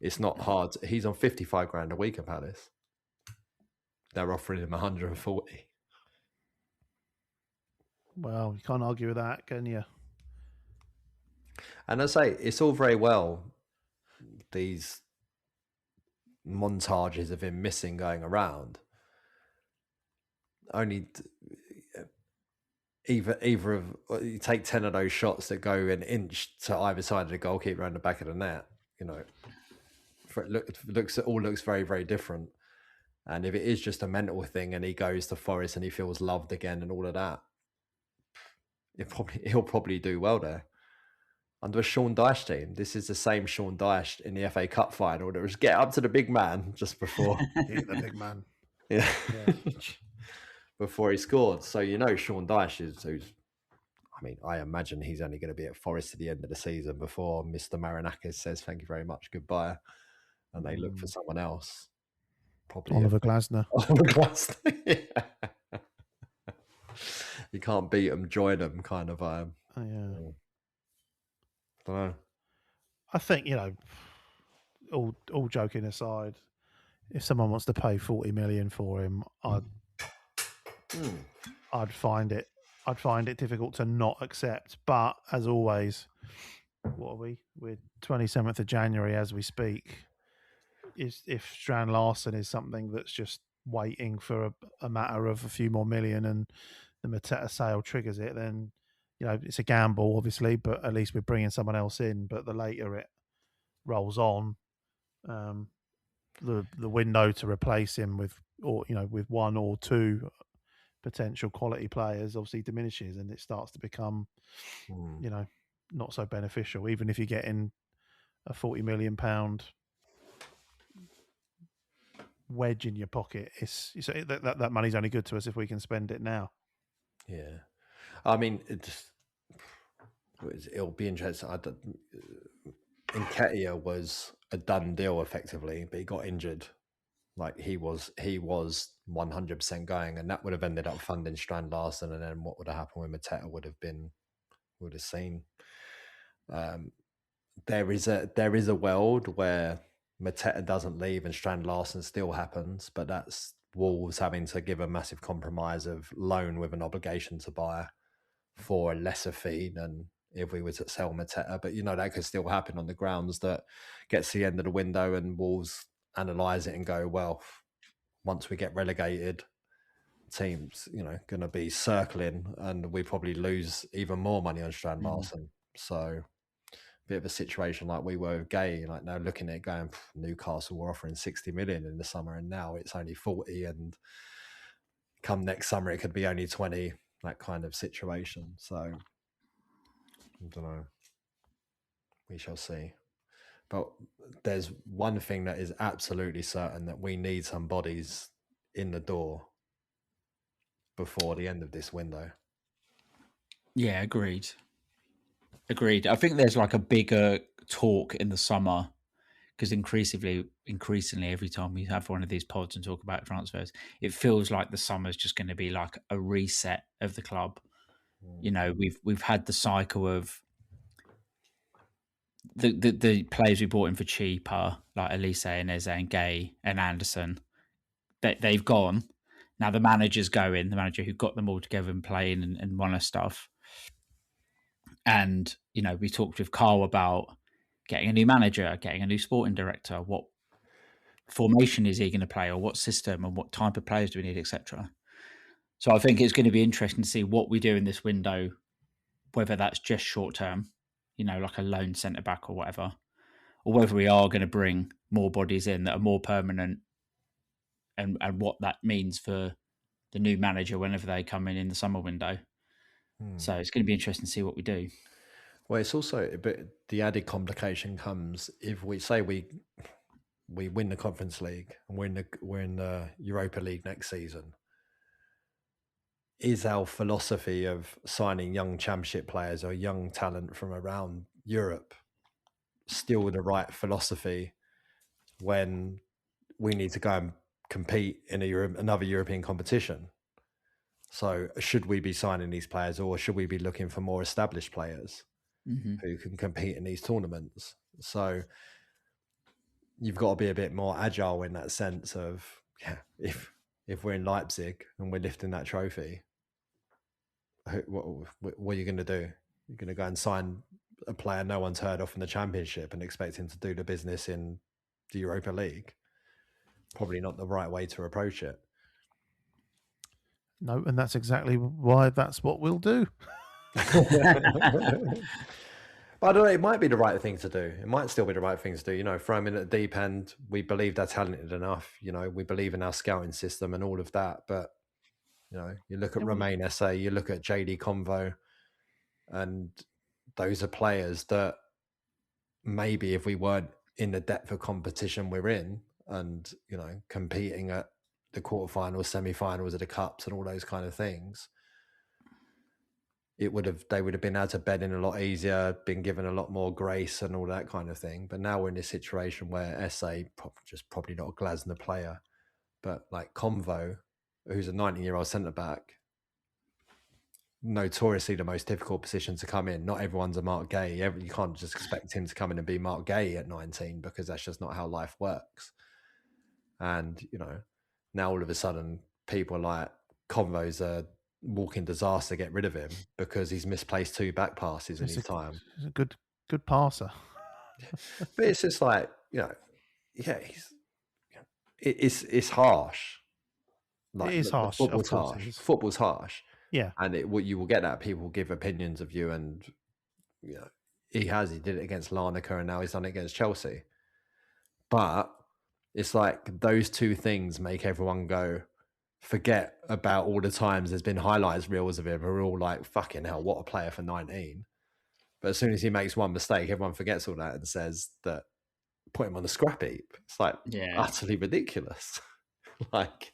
it's not hard. He's on 55 grand a week at Palace. They're offering him 140. Well, you can't argue with that, can you? And I say, it's all very well, these montages of him missing going around. Only either of you take 10 of those shots that go an inch to either side of the goalkeeper and the back of the net, it all looks very, very different. And if it is just a mental thing and he goes to Forest and he feels loved again and all of that, he'll probably do well there. Under a Sean Dyche team, this is the same Sean Dyche in the FA Cup final that was get up to the big man just before. Hit the big man. Yeah. Before he scored. So, Sean Dyche I imagine he's only going to be at Forest at the end of the season before Mr. Marinakis says thank you very much, goodbye. And they look for someone else. Probably Oliver Glasner. Oliver Glasner, yeah. can't beat them, join them kind of vibe. Yeah. I don't know. I think, all joking aside, if someone wants to pay 40 million for him, I'd find it difficult to not accept. But as always, what are we? We're 27th of January as we speak. If Strand Larsen is something that's just waiting for a matter of a few more million and the Mateta sale triggers it, then it's a gamble, obviously, but at least we're bringing someone else in. But the later it rolls on, the window to replace him with one or two potential quality players obviously diminishes, and it starts to become not so beneficial. Even if you're getting a £40 million wedge in your pocket, that money's only good to us if we can spend it now. Yeah, I mean, it'll be interesting. Nketiah was a done deal effectively, but he got injured. Like he was 100% going, and that would have ended up funding Strand Larsen. And then what would have happened with Mateta would have seen. There is a world where Mateta doesn't leave and Strand Larsen still happens, but that's Wolves having to give a massive compromise of loan with an obligation to buy for a lesser fee than if we were to sell Mateta. But that could still happen on the grounds that gets to the end of the window and Wolves analyse it and go, well, once we get relegated, teams going to be circling and we probably lose even more money on Strand Larsen. So bit of a situation like we were with Gay, like now looking at it going, Newcastle were offering 60 million in the summer and now it's only 40, and come next summer it could be only 20, that kind of situation. So I don't know, we shall see. But there's one thing that is absolutely certain, that we need some bodies in the door before the end of this window. Yeah, agreed. I think there's like a bigger talk in the summer, because increasingly, every time we have one of these pods and talk about transfers, it feels like the summer's just going to be like a reset of the club. We've had the cycle of the players we bought in for cheaper, like Elise and Eze and Gay and Anderson. They've gone. Now the manager's going, the manager who got them all together and playing and won us stuff. And, we talked with Carl about getting a new manager, getting a new sporting director. What formation is he going to play, or what system, and what type of players do we need, etc. So I think it's going to be interesting to see what we do in this window, whether that's just short term, like a lone centre back or whatever, or whether we are going to bring more bodies in that are more permanent, and what that means for the new manager whenever they come in the summer window. So it's going to be interesting to see what we do. Well, it's also, but the added complication comes if we say we win the Conference League and we're in the Europa League next season. Is our philosophy of signing young Championship players or young talent from around Europe still the right philosophy when we need to go and compete in another European competition? So should we be signing these players, or should we be looking for more established players who can compete in these tournaments? So you've got to be a bit more agile in that sense of, if we're in Leipzig and we're lifting that trophy, what are you going to do? You're going to go and sign a player no one's heard of in the Championship and expect him to do the business in the Europa League? Probably not the right way to approach it. No, and that's exactly why that's what we'll do. But I don't know, it might be the right thing to do. It might still be the right thing to do. Throw them in at the deep end. We believe they're talented enough. We believe in our scouting system and all of that. But, you look at Romain Esse, you look at JD Convo, and those are players that maybe if we weren't in the depth of competition we're in and, competing at the quarterfinals, semi-finals of the cups and all those kind of things, they would have been able to bed in a lot easier, been given a lot more grace and all that kind of thing. But now we're in this situation where Esse, just probably not a Glasner player, but like Convo, who's a 19-year-old centre-back, notoriously the most difficult position to come in. Not everyone's a Mark Gay. You can't just expect him to come in and be Mark Gay at 19 because that's just not how life works. And, you know, now all of a sudden people are like, Convo's a walking disaster, get rid of him because he's misplaced 2 back passes in his time. He's a good passer. But it's just like, you know, yeah, it's harsh. Like, it is harsh. Football's harsh. Football's harsh. Yeah. And you will get that. People give opinions of you, and you know, he did it against Larnaca, and now he's done it against Chelsea. But it's like those 2 things make everyone go, forget about all the times there's been highlights reels of him. We're all like, fucking hell, what a player for 19. But as soon as he makes one mistake, everyone forgets all that and says that, put him on the scrap heap. It's like utterly ridiculous. Like,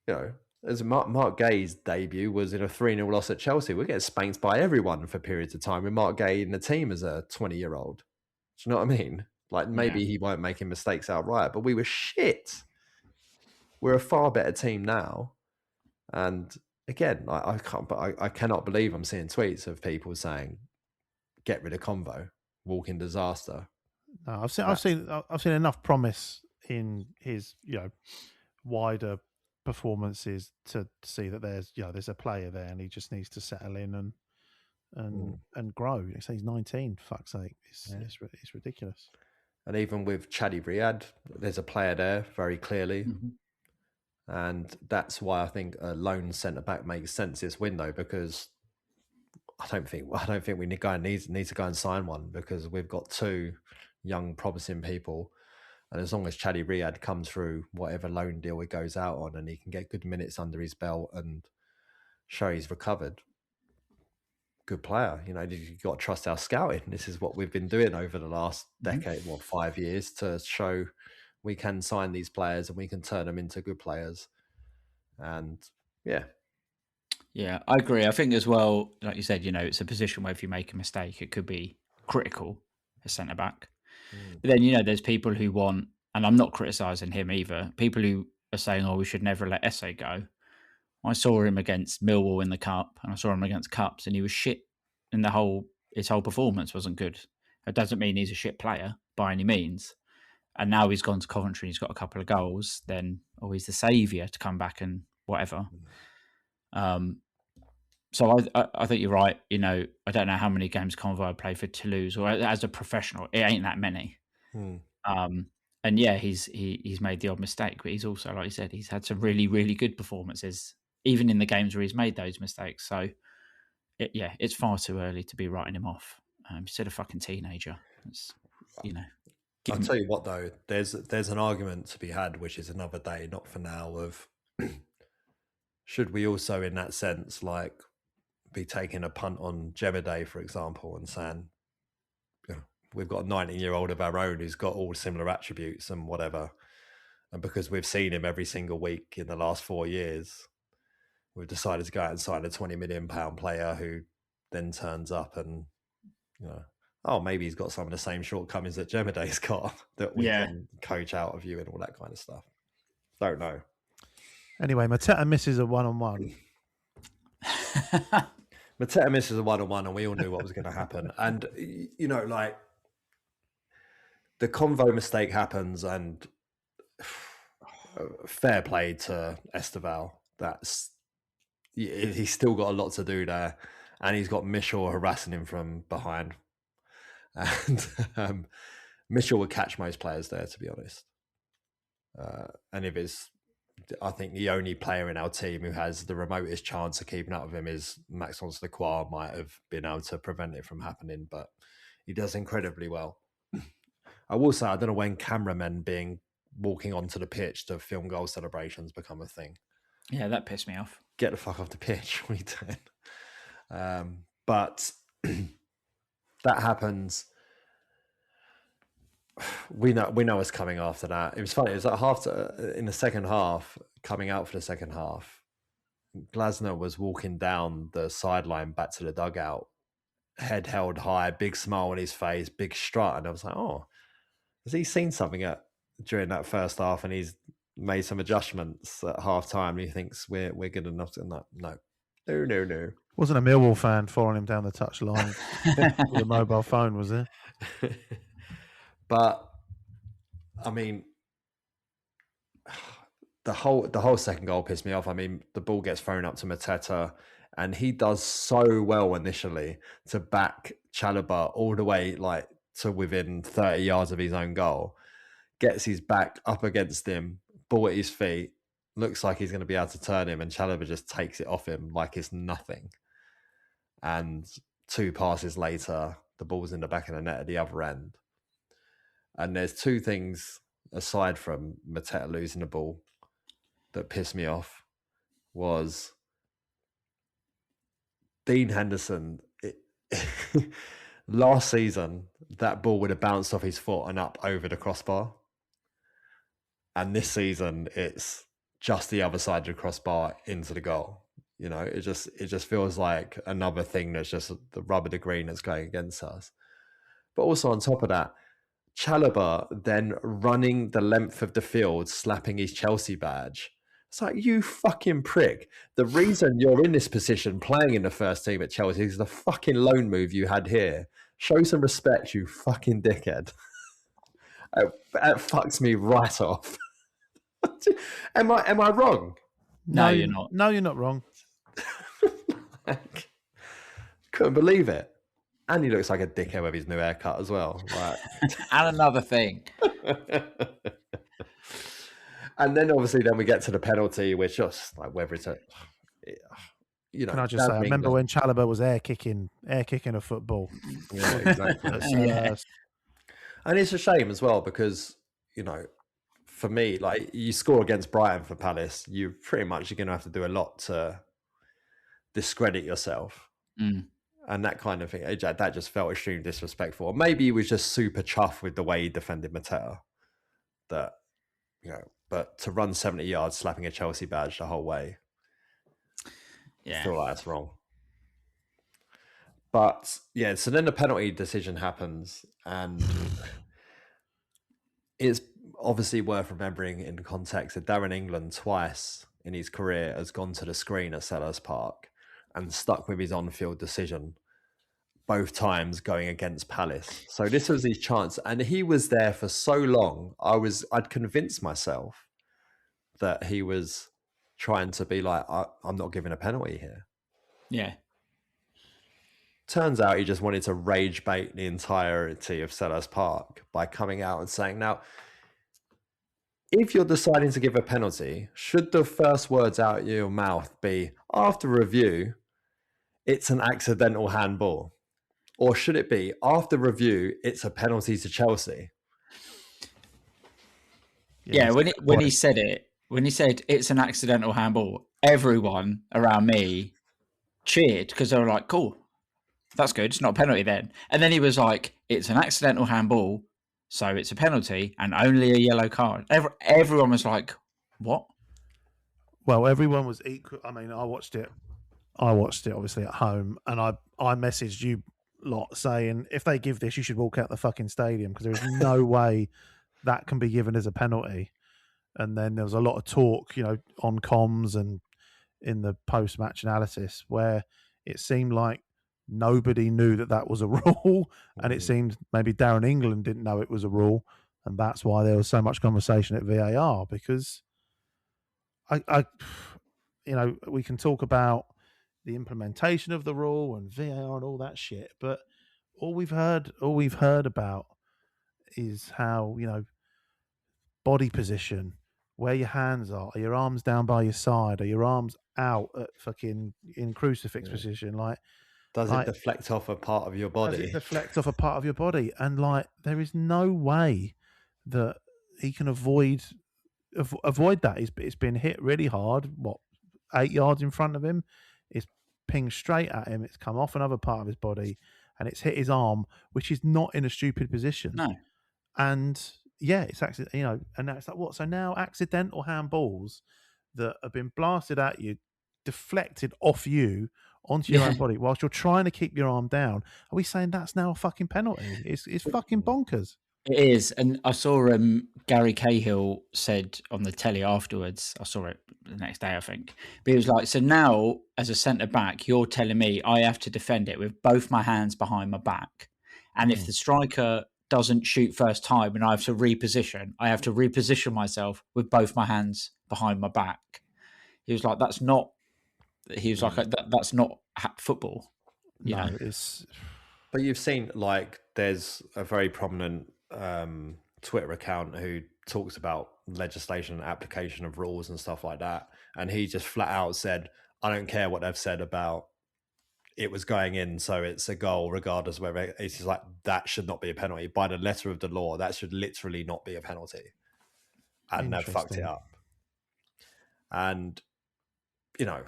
you know, as Mark Gay's debut was in a 3-0 loss at Chelsea. We're getting spanked by everyone for periods of time with Mark Gay in the team as a 20-year-old. Do you know what I mean? Like, maybe he weren't making mistakes outright, but we were shit. We're a far better team now. And again, I cannot believe I'm seeing tweets of people saying, get rid of Convo, walking disaster. No, I've seen enough promise in his, you know, wider performances to see that there's a player there, and he just needs to settle in and grow. He's 19. Fuck's sake, it's ridiculous. And even with Chadi Riyad, there's a player there very clearly, and that's why I think a lone centre back makes sense this window, because I don't think we need to go and sign one, because we've got 2 young promising people. And as long as Chadi Riyad comes through whatever loan deal he goes out on, and he can get good minutes under his belt and show he's recovered, good player. You know, you've got to trust our scouting. This is what we've been doing over the last decade, 5 years, to show we can sign these players and we can turn them into good players. And yeah, I agree. I think as well, like you said, you know, it's a position where if you make a mistake, it could be critical as centre back. But then, you know, there's people who want, and I'm not criticising him either, people who are saying, oh, we should never let Esse go. I saw him against Millwall in the Cup, and I saw him against Cups, and he was shit in his whole performance wasn't good. It doesn't mean he's a shit player by any means. And now he's gone to Coventry, he's got a couple of goals, then, he's the saviour to come back and whatever. So I think you're right. You know, I don't know how many games Convoy played for Toulouse, or as a professional, it ain't that many. And yeah, he's made the odd mistake, but he's also, like you said, he's had some really, really good performances, even in the games where he's made those mistakes. So it's far too early to be writing him off. He's still a fucking teenager. It's, you know. I'll tell you what, though, there's an argument to be had, which is another day, not for now, of should we also, in that sense, like, be taking a punt on Jebede, for example, and saying, you know, we've got a 19-year-old of our own who's got all similar attributes and whatever. And because we've seen him every single week in the last 4 years, we've decided to go out and sign a £20 million player who then turns up and, you know, maybe he's got some of the same shortcomings that Jebede's got that we can coach out of you and all that kind of stuff. Don't know. Anyway, Mateta misses a 1-on-1. Mateta misses a 1-on-1, and we all knew what was going to happen. And, you know, like, the Convo mistake happens, and fair play to Esteval. He's still got a lot to do there, and he's got Mitchell harassing him from behind. And Mitchell would catch most players there, to be honest. And I think the only player in our team who has the remotest chance of keeping up with him is Maxence Lacroix. Might have been able to prevent it from happening, but he does incredibly well. I will say, I don't know when cameramen walking onto the pitch to film goal celebrations become a thing. Yeah, that pissed me off. Get the fuck off the pitch. What are you doing? But that happens. We know what's coming after that. It was funny. It was in the second half, coming out for the second half, Glasner was walking down the sideline back to the dugout, head held high, big smile on his face, big strut. And I was like, oh, has he seen something during that first half and he's made some adjustments at half time and he thinks we're good enough to no. No. Wasn't a Millwall fan following him down the touchline with a mobile phone, was there? But I mean, the whole second goal pissed me off. I mean, the ball gets thrown up to Mateta, and he does so well initially to back Chalobah all the way like to within 30 yards of his own goal. Gets his back up against him, ball at his feet, looks like he's going to be able to turn him, and Chalobah just takes it off him like it's nothing. And 2 passes later, the ball's in the back of the net at the other end. And there's 2 things aside from Mateta losing the ball that pissed me off. Was Dean Henderson. Last season, that ball would have bounced off his foot and up over the crossbar. And this season, it's just the other side of the crossbar into the goal. You know, it just feels like another thing that's just the rub of the green that's going against us. But also on top of that, Chalobah then running the length of the field, slapping his Chelsea badge. It's like, you fucking prick. The reason you're in this position playing in the first team at Chelsea is the fucking loan move you had here. Show some respect, you fucking dickhead. That fucks me right off. Am I wrong? No, you're not. No, you're not wrong. Couldn't believe it. And he looks like a dickhead with his new haircut as well. Like... And another thing. And then obviously we get to the penalty, which just like whether it's Can I just say, I remember when Chalobah was air kicking a football. Yeah, exactly. Yeah. And it's a shame as well because, you know, for me, like you score against Brighton for Palace, you pretty much are going to have to do a lot to discredit yourself. And that kind of thing, that just felt extremely disrespectful. Or maybe he was just super chuffed with the way he defended Mateta. That, you know, but to run 70 yards slapping a Chelsea badge the whole way, I feel like that's wrong. But yeah, so then the penalty decision happens, and it's obviously worth remembering in context that Darren England twice in his career has gone to the screen at Selhurst Park and stuck with his on-field decision, both times going against Palace. So this was his chance, and he was there for so long. I'd convinced myself that he was trying to be like, I'm not giving a penalty here. Yeah. Turns out he just wanted to rage bait the entirety of Selhurst Park by coming out and saying, now, if you're deciding to give a penalty, should the first words out of your mouth be, after review, it's an accidental handball? Or should it be, after review, it's a penalty to Chelsea? Yeah, when he said it's an accidental handball, everyone around me cheered because they were like, cool, that's good, it's not a penalty then. And then he was like, it's an accidental handball, so it's a penalty and only a yellow card. Everyone was like, what? Well, everyone was equal. I mean, I watched it obviously at home, and I messaged you lot saying, if they give this, you should walk out the fucking stadium because there is no way that can be given as a penalty. And then there was a lot of talk, you know, on comms and in the post-match analysis where it seemed like nobody knew that was a rule, and it seemed maybe Darren England didn't know it was a rule, and that's why there was so much conversation at VAR. Because I you know, we can talk about the implementation of the rule and VAR and all that shit, but all we've heard about is how, you know, body position, where your hands are your arms down by your side, are your arms out at fucking in crucifix position, like, does it deflect off a part of your body? Does it deflect off a part of your body? And like, there is no way that he can avoid that. It's been hit really hard. 8 yards in front of him? It's pinged straight at him. It's come off another part of his body, and it's hit his arm, which is not in a stupid position. No. And yeah, it's actually, you know, and that's like, what? So now accidental handballs that have been blasted at you, deflected off you onto your own body whilst you're trying to keep your arm down. Are we saying that's now a fucking penalty? It's fucking bonkers. It is, and I saw Gary Cahill said on the telly afterwards. I saw it the next day, I think. But he was like, "So now, as a centre back, you're telling me I have to defend it with both my hands behind my back, and if the striker doesn't shoot first time and I have to reposition myself with both my hands behind my back." He was like, "That's not." He was like, "That's not football." You know? It's. But you've seen, like, there's a very prominent Twitter account who talks about legislation and application of rules and stuff like that. And he just flat out said, I don't care what they've said about it was going in, so it's a goal, regardless of whether it's just like, that should not be a penalty. By the letter of the law, that should literally not be a penalty. And they've fucked it up. And, you know,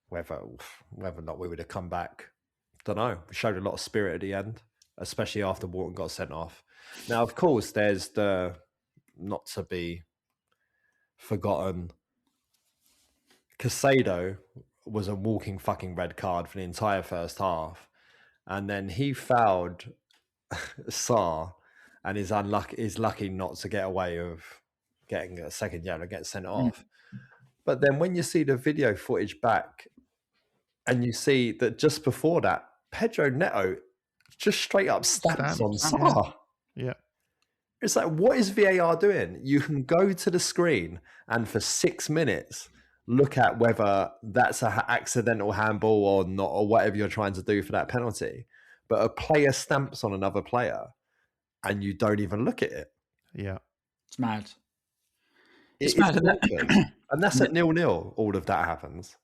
whether or not we would have come back, don't know. We showed a lot of spirit at the end, especially after Wharton got sent off. Now, of course, there's the not to be forgotten. Casado was a walking fucking red card for the entire first half, and then he fouled Sarr, and is lucky not to get away with getting a second yellow, get sent off. But then when you see the video footage back, and you see that just before that, Pedro Neto just straight up stamps on Sarr. Yeah. It's like, what is VAR doing? You can go to the screen and for 6 minutes look at whether that's an accidental handball or not, or whatever you're trying to do for that penalty. But a player stamps on another player and you don't even look at it. Yeah. It's mad. It's mad. And that's at 0-0. All of that happens.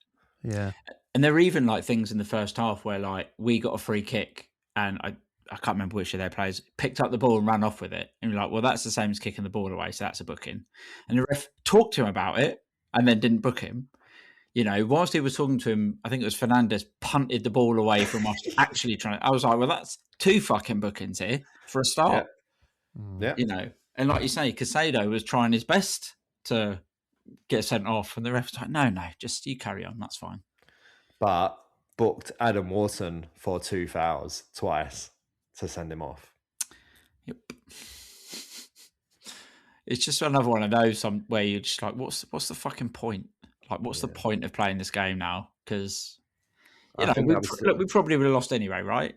Yeah. And there are even like things in the first half where like we got a free kick and I can't remember which of their players picked up the ball and ran off with it. And you're like, well, that's the same as kicking the ball away. So that's a booking. And the ref talked to him about it and then didn't book him. You know, whilst he was talking to him, I think it was Fernandez punted the ball away from us actually trying to, I was like, well, that's 2 fucking bookings here for a start. Yeah. You know, and like you say, Casado was trying his best to get sent off and the ref was like, no, just you carry on. That's fine. But booked Adam Wharton for 2 fouls twice to send him off. Yep. It's just another one of those where you're just like, what's the fucking point? Like, what's the point of playing this game now? Because, you know, we probably would have lost anyway, right?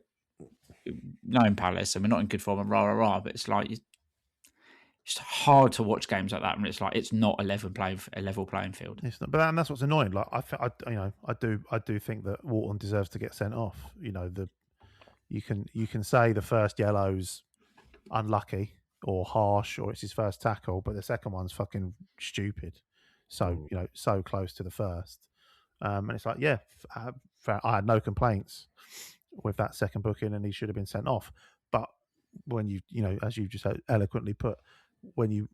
Knowing Palace, and we're not in good form and rah. But it's like, it's hard to watch games like that, and it's like it's not a level playing field. It's not, but that's what's annoying. Like I do think that Wharton deserves to get sent off. You know, you can say the first yellow's unlucky or harsh, or it's his first tackle, but the second one's fucking stupid. So you know, so close to the first, and it's like, yeah, I had no complaints with that second booking, and he should have been sent off. But when you know, as you just eloquently put, when you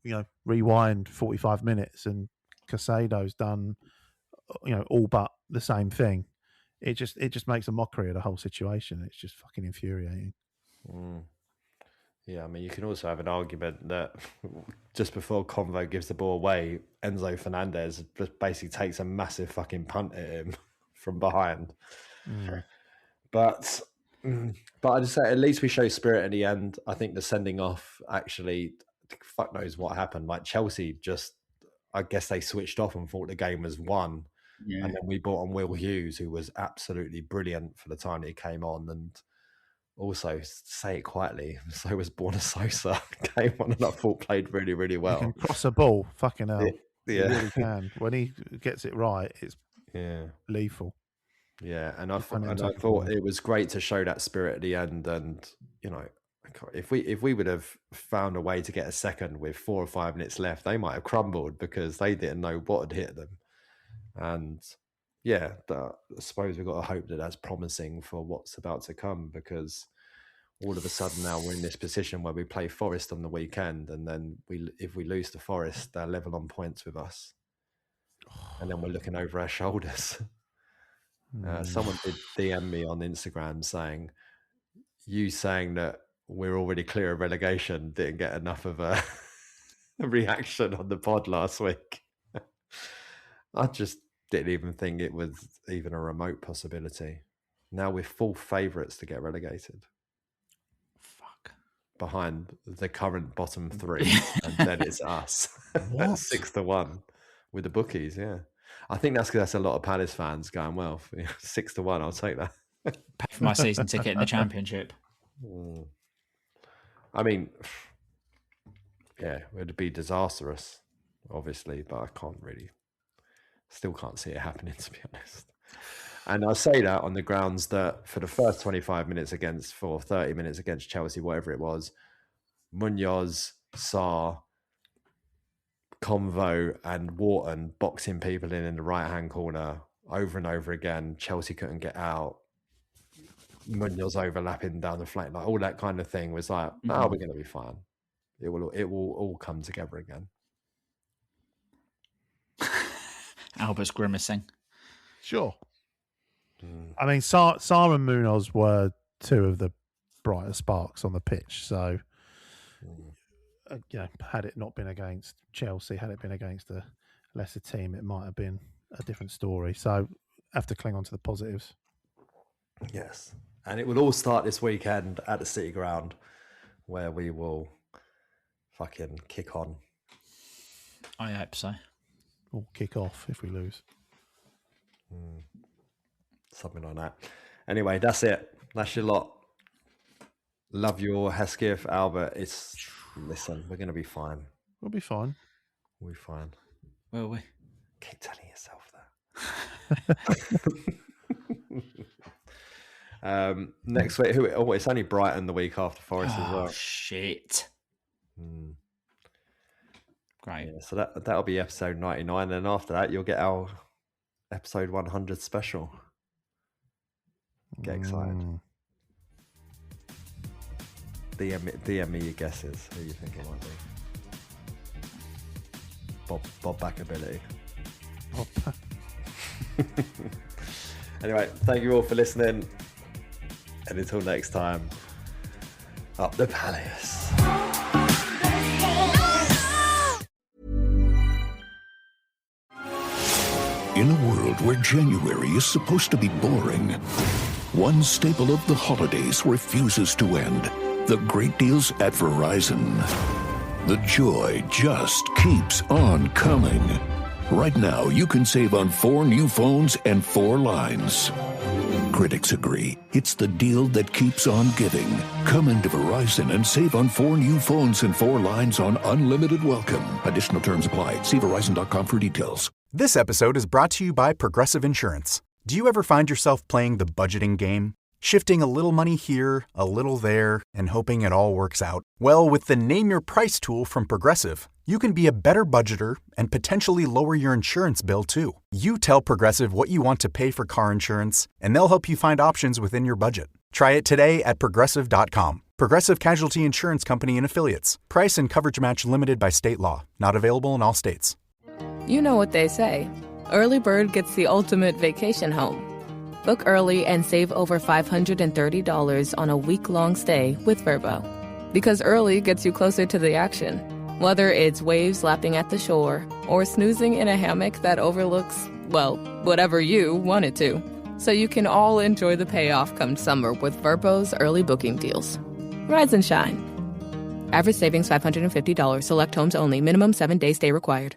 rewind 45 minutes and Casado's done, you know, all but the same thing, it just makes a mockery of the whole situation. It's just fucking infuriating. Yeah, I mean, you can also have an argument that just before Convo gives the ball away, Enzo Fernandez just basically takes a massive fucking punt at him from behind. But I just say, at least we show spirit at the end. I think the sending off, actually, fuck knows what happened. Like Chelsea I guess they switched off and thought the game was won. Yeah. And then we brought on Will Hughes, who was absolutely brilliant for the time that he came on. And also, say it quietly, so was Borna Sosa. Came on and I thought played really, really well. He can cross a ball, fucking hell. Yeah. He really can. When he gets it right, it's lethal. Yeah, and I thought it was great to show that spirit at the end. And, you know, if we would have found a way to get a second with 4 or 5 minutes left, they might have crumbled because they didn't know what had hit them. And yeah, I suppose we've got to hope that that's promising for what's about to come, because all of a sudden now we're in this position where we play Forest on the weekend, and then if we lose to Forest, they're level on points with us. And then we're looking over our shoulders. Someone did DM me on Instagram saying that we're already clear of relegation didn't get enough of a reaction on the pod last week. I just didn't even think it was even a remote possibility. Now we're full favourites to get relegated. Fuck. behind the current bottom three, and then it's us. What? 6-1 with the bookies. Yeah, I think that's because that's a lot of Palace fans going, well, 6-1, I'll take that. Pay for my season ticket in the Championship. I mean, yeah, it would be disastrous, obviously, but I still can't see it happening, to be honest. And I say that on the grounds that for the first 25 minutes for 30 minutes against Chelsea, whatever it was, Munoz, Sarr, Convo and Wharton boxing people in the right-hand corner over and over again. Chelsea couldn't get out. Munoz overlapping down the flank, like all that kind of thing was like, we're going to be fine. It will all come together again. Albert's grimacing. Sure. I mean, Sarr and Munoz were two of the brighter sparks on the pitch. So, had it not been against Chelsea, had it been against a lesser team, it might have been a different story. So, have to cling on to the positives. Yes. And it will all start this weekend at the City Ground, where we will fucking kick on. I hope so. Or kick off if we lose. Something like that. Anyway, that's it. That's your lot. Love your Hesketh, Albert. Listen, we're going to be fine. We'll be fine. We'll be fine. Will we? Keep telling yourself that. Next week, it's only Brighton the week after Forest as well. Shit. Great. Yeah, so that'll be episode 99. And after that, you'll get our episode 100 special. Get excited. DM me your guesses. Who you think it might be? Bob Backability. Anyway, thank you all for listening. And until next time, up the Palace. In a world where January is supposed to be boring, one staple of the holidays refuses to end. The great deals at Verizon. The joy just keeps on coming. Right now, you can save on 4 new phones and 4 lines. Critics agree it's the deal that keeps on giving. Come into Verizon and save on 4 new phones and 4 lines on unlimited welcome. Additional terms apply. See Verizon.com for details. This episode is brought to you by Progressive Insurance. Do you ever find yourself playing the budgeting game? Shifting a little money here, a little there, and hoping it all works out? Well, with the Name Your Price tool from Progressive, you can be a better budgeter and potentially lower your insurance bill, too. You tell Progressive what you want to pay for car insurance, and they'll help you find options within your budget. Try it today at Progressive.com. Progressive Casualty Insurance Company and Affiliates. Price and coverage match limited by state law. Not available in all states. You know what they say. Early bird gets the ultimate vacation home. Book early and save over $530 on a week-long stay with Vrbo. Because early gets you closer to the action. Whether it's waves lapping at the shore or snoozing in a hammock that overlooks, well, whatever you want it to. So you can all enjoy the payoff come summer with Vrbo's early booking deals. Rise and shine. Average savings $550. Select homes only. Minimum 7-day stay required.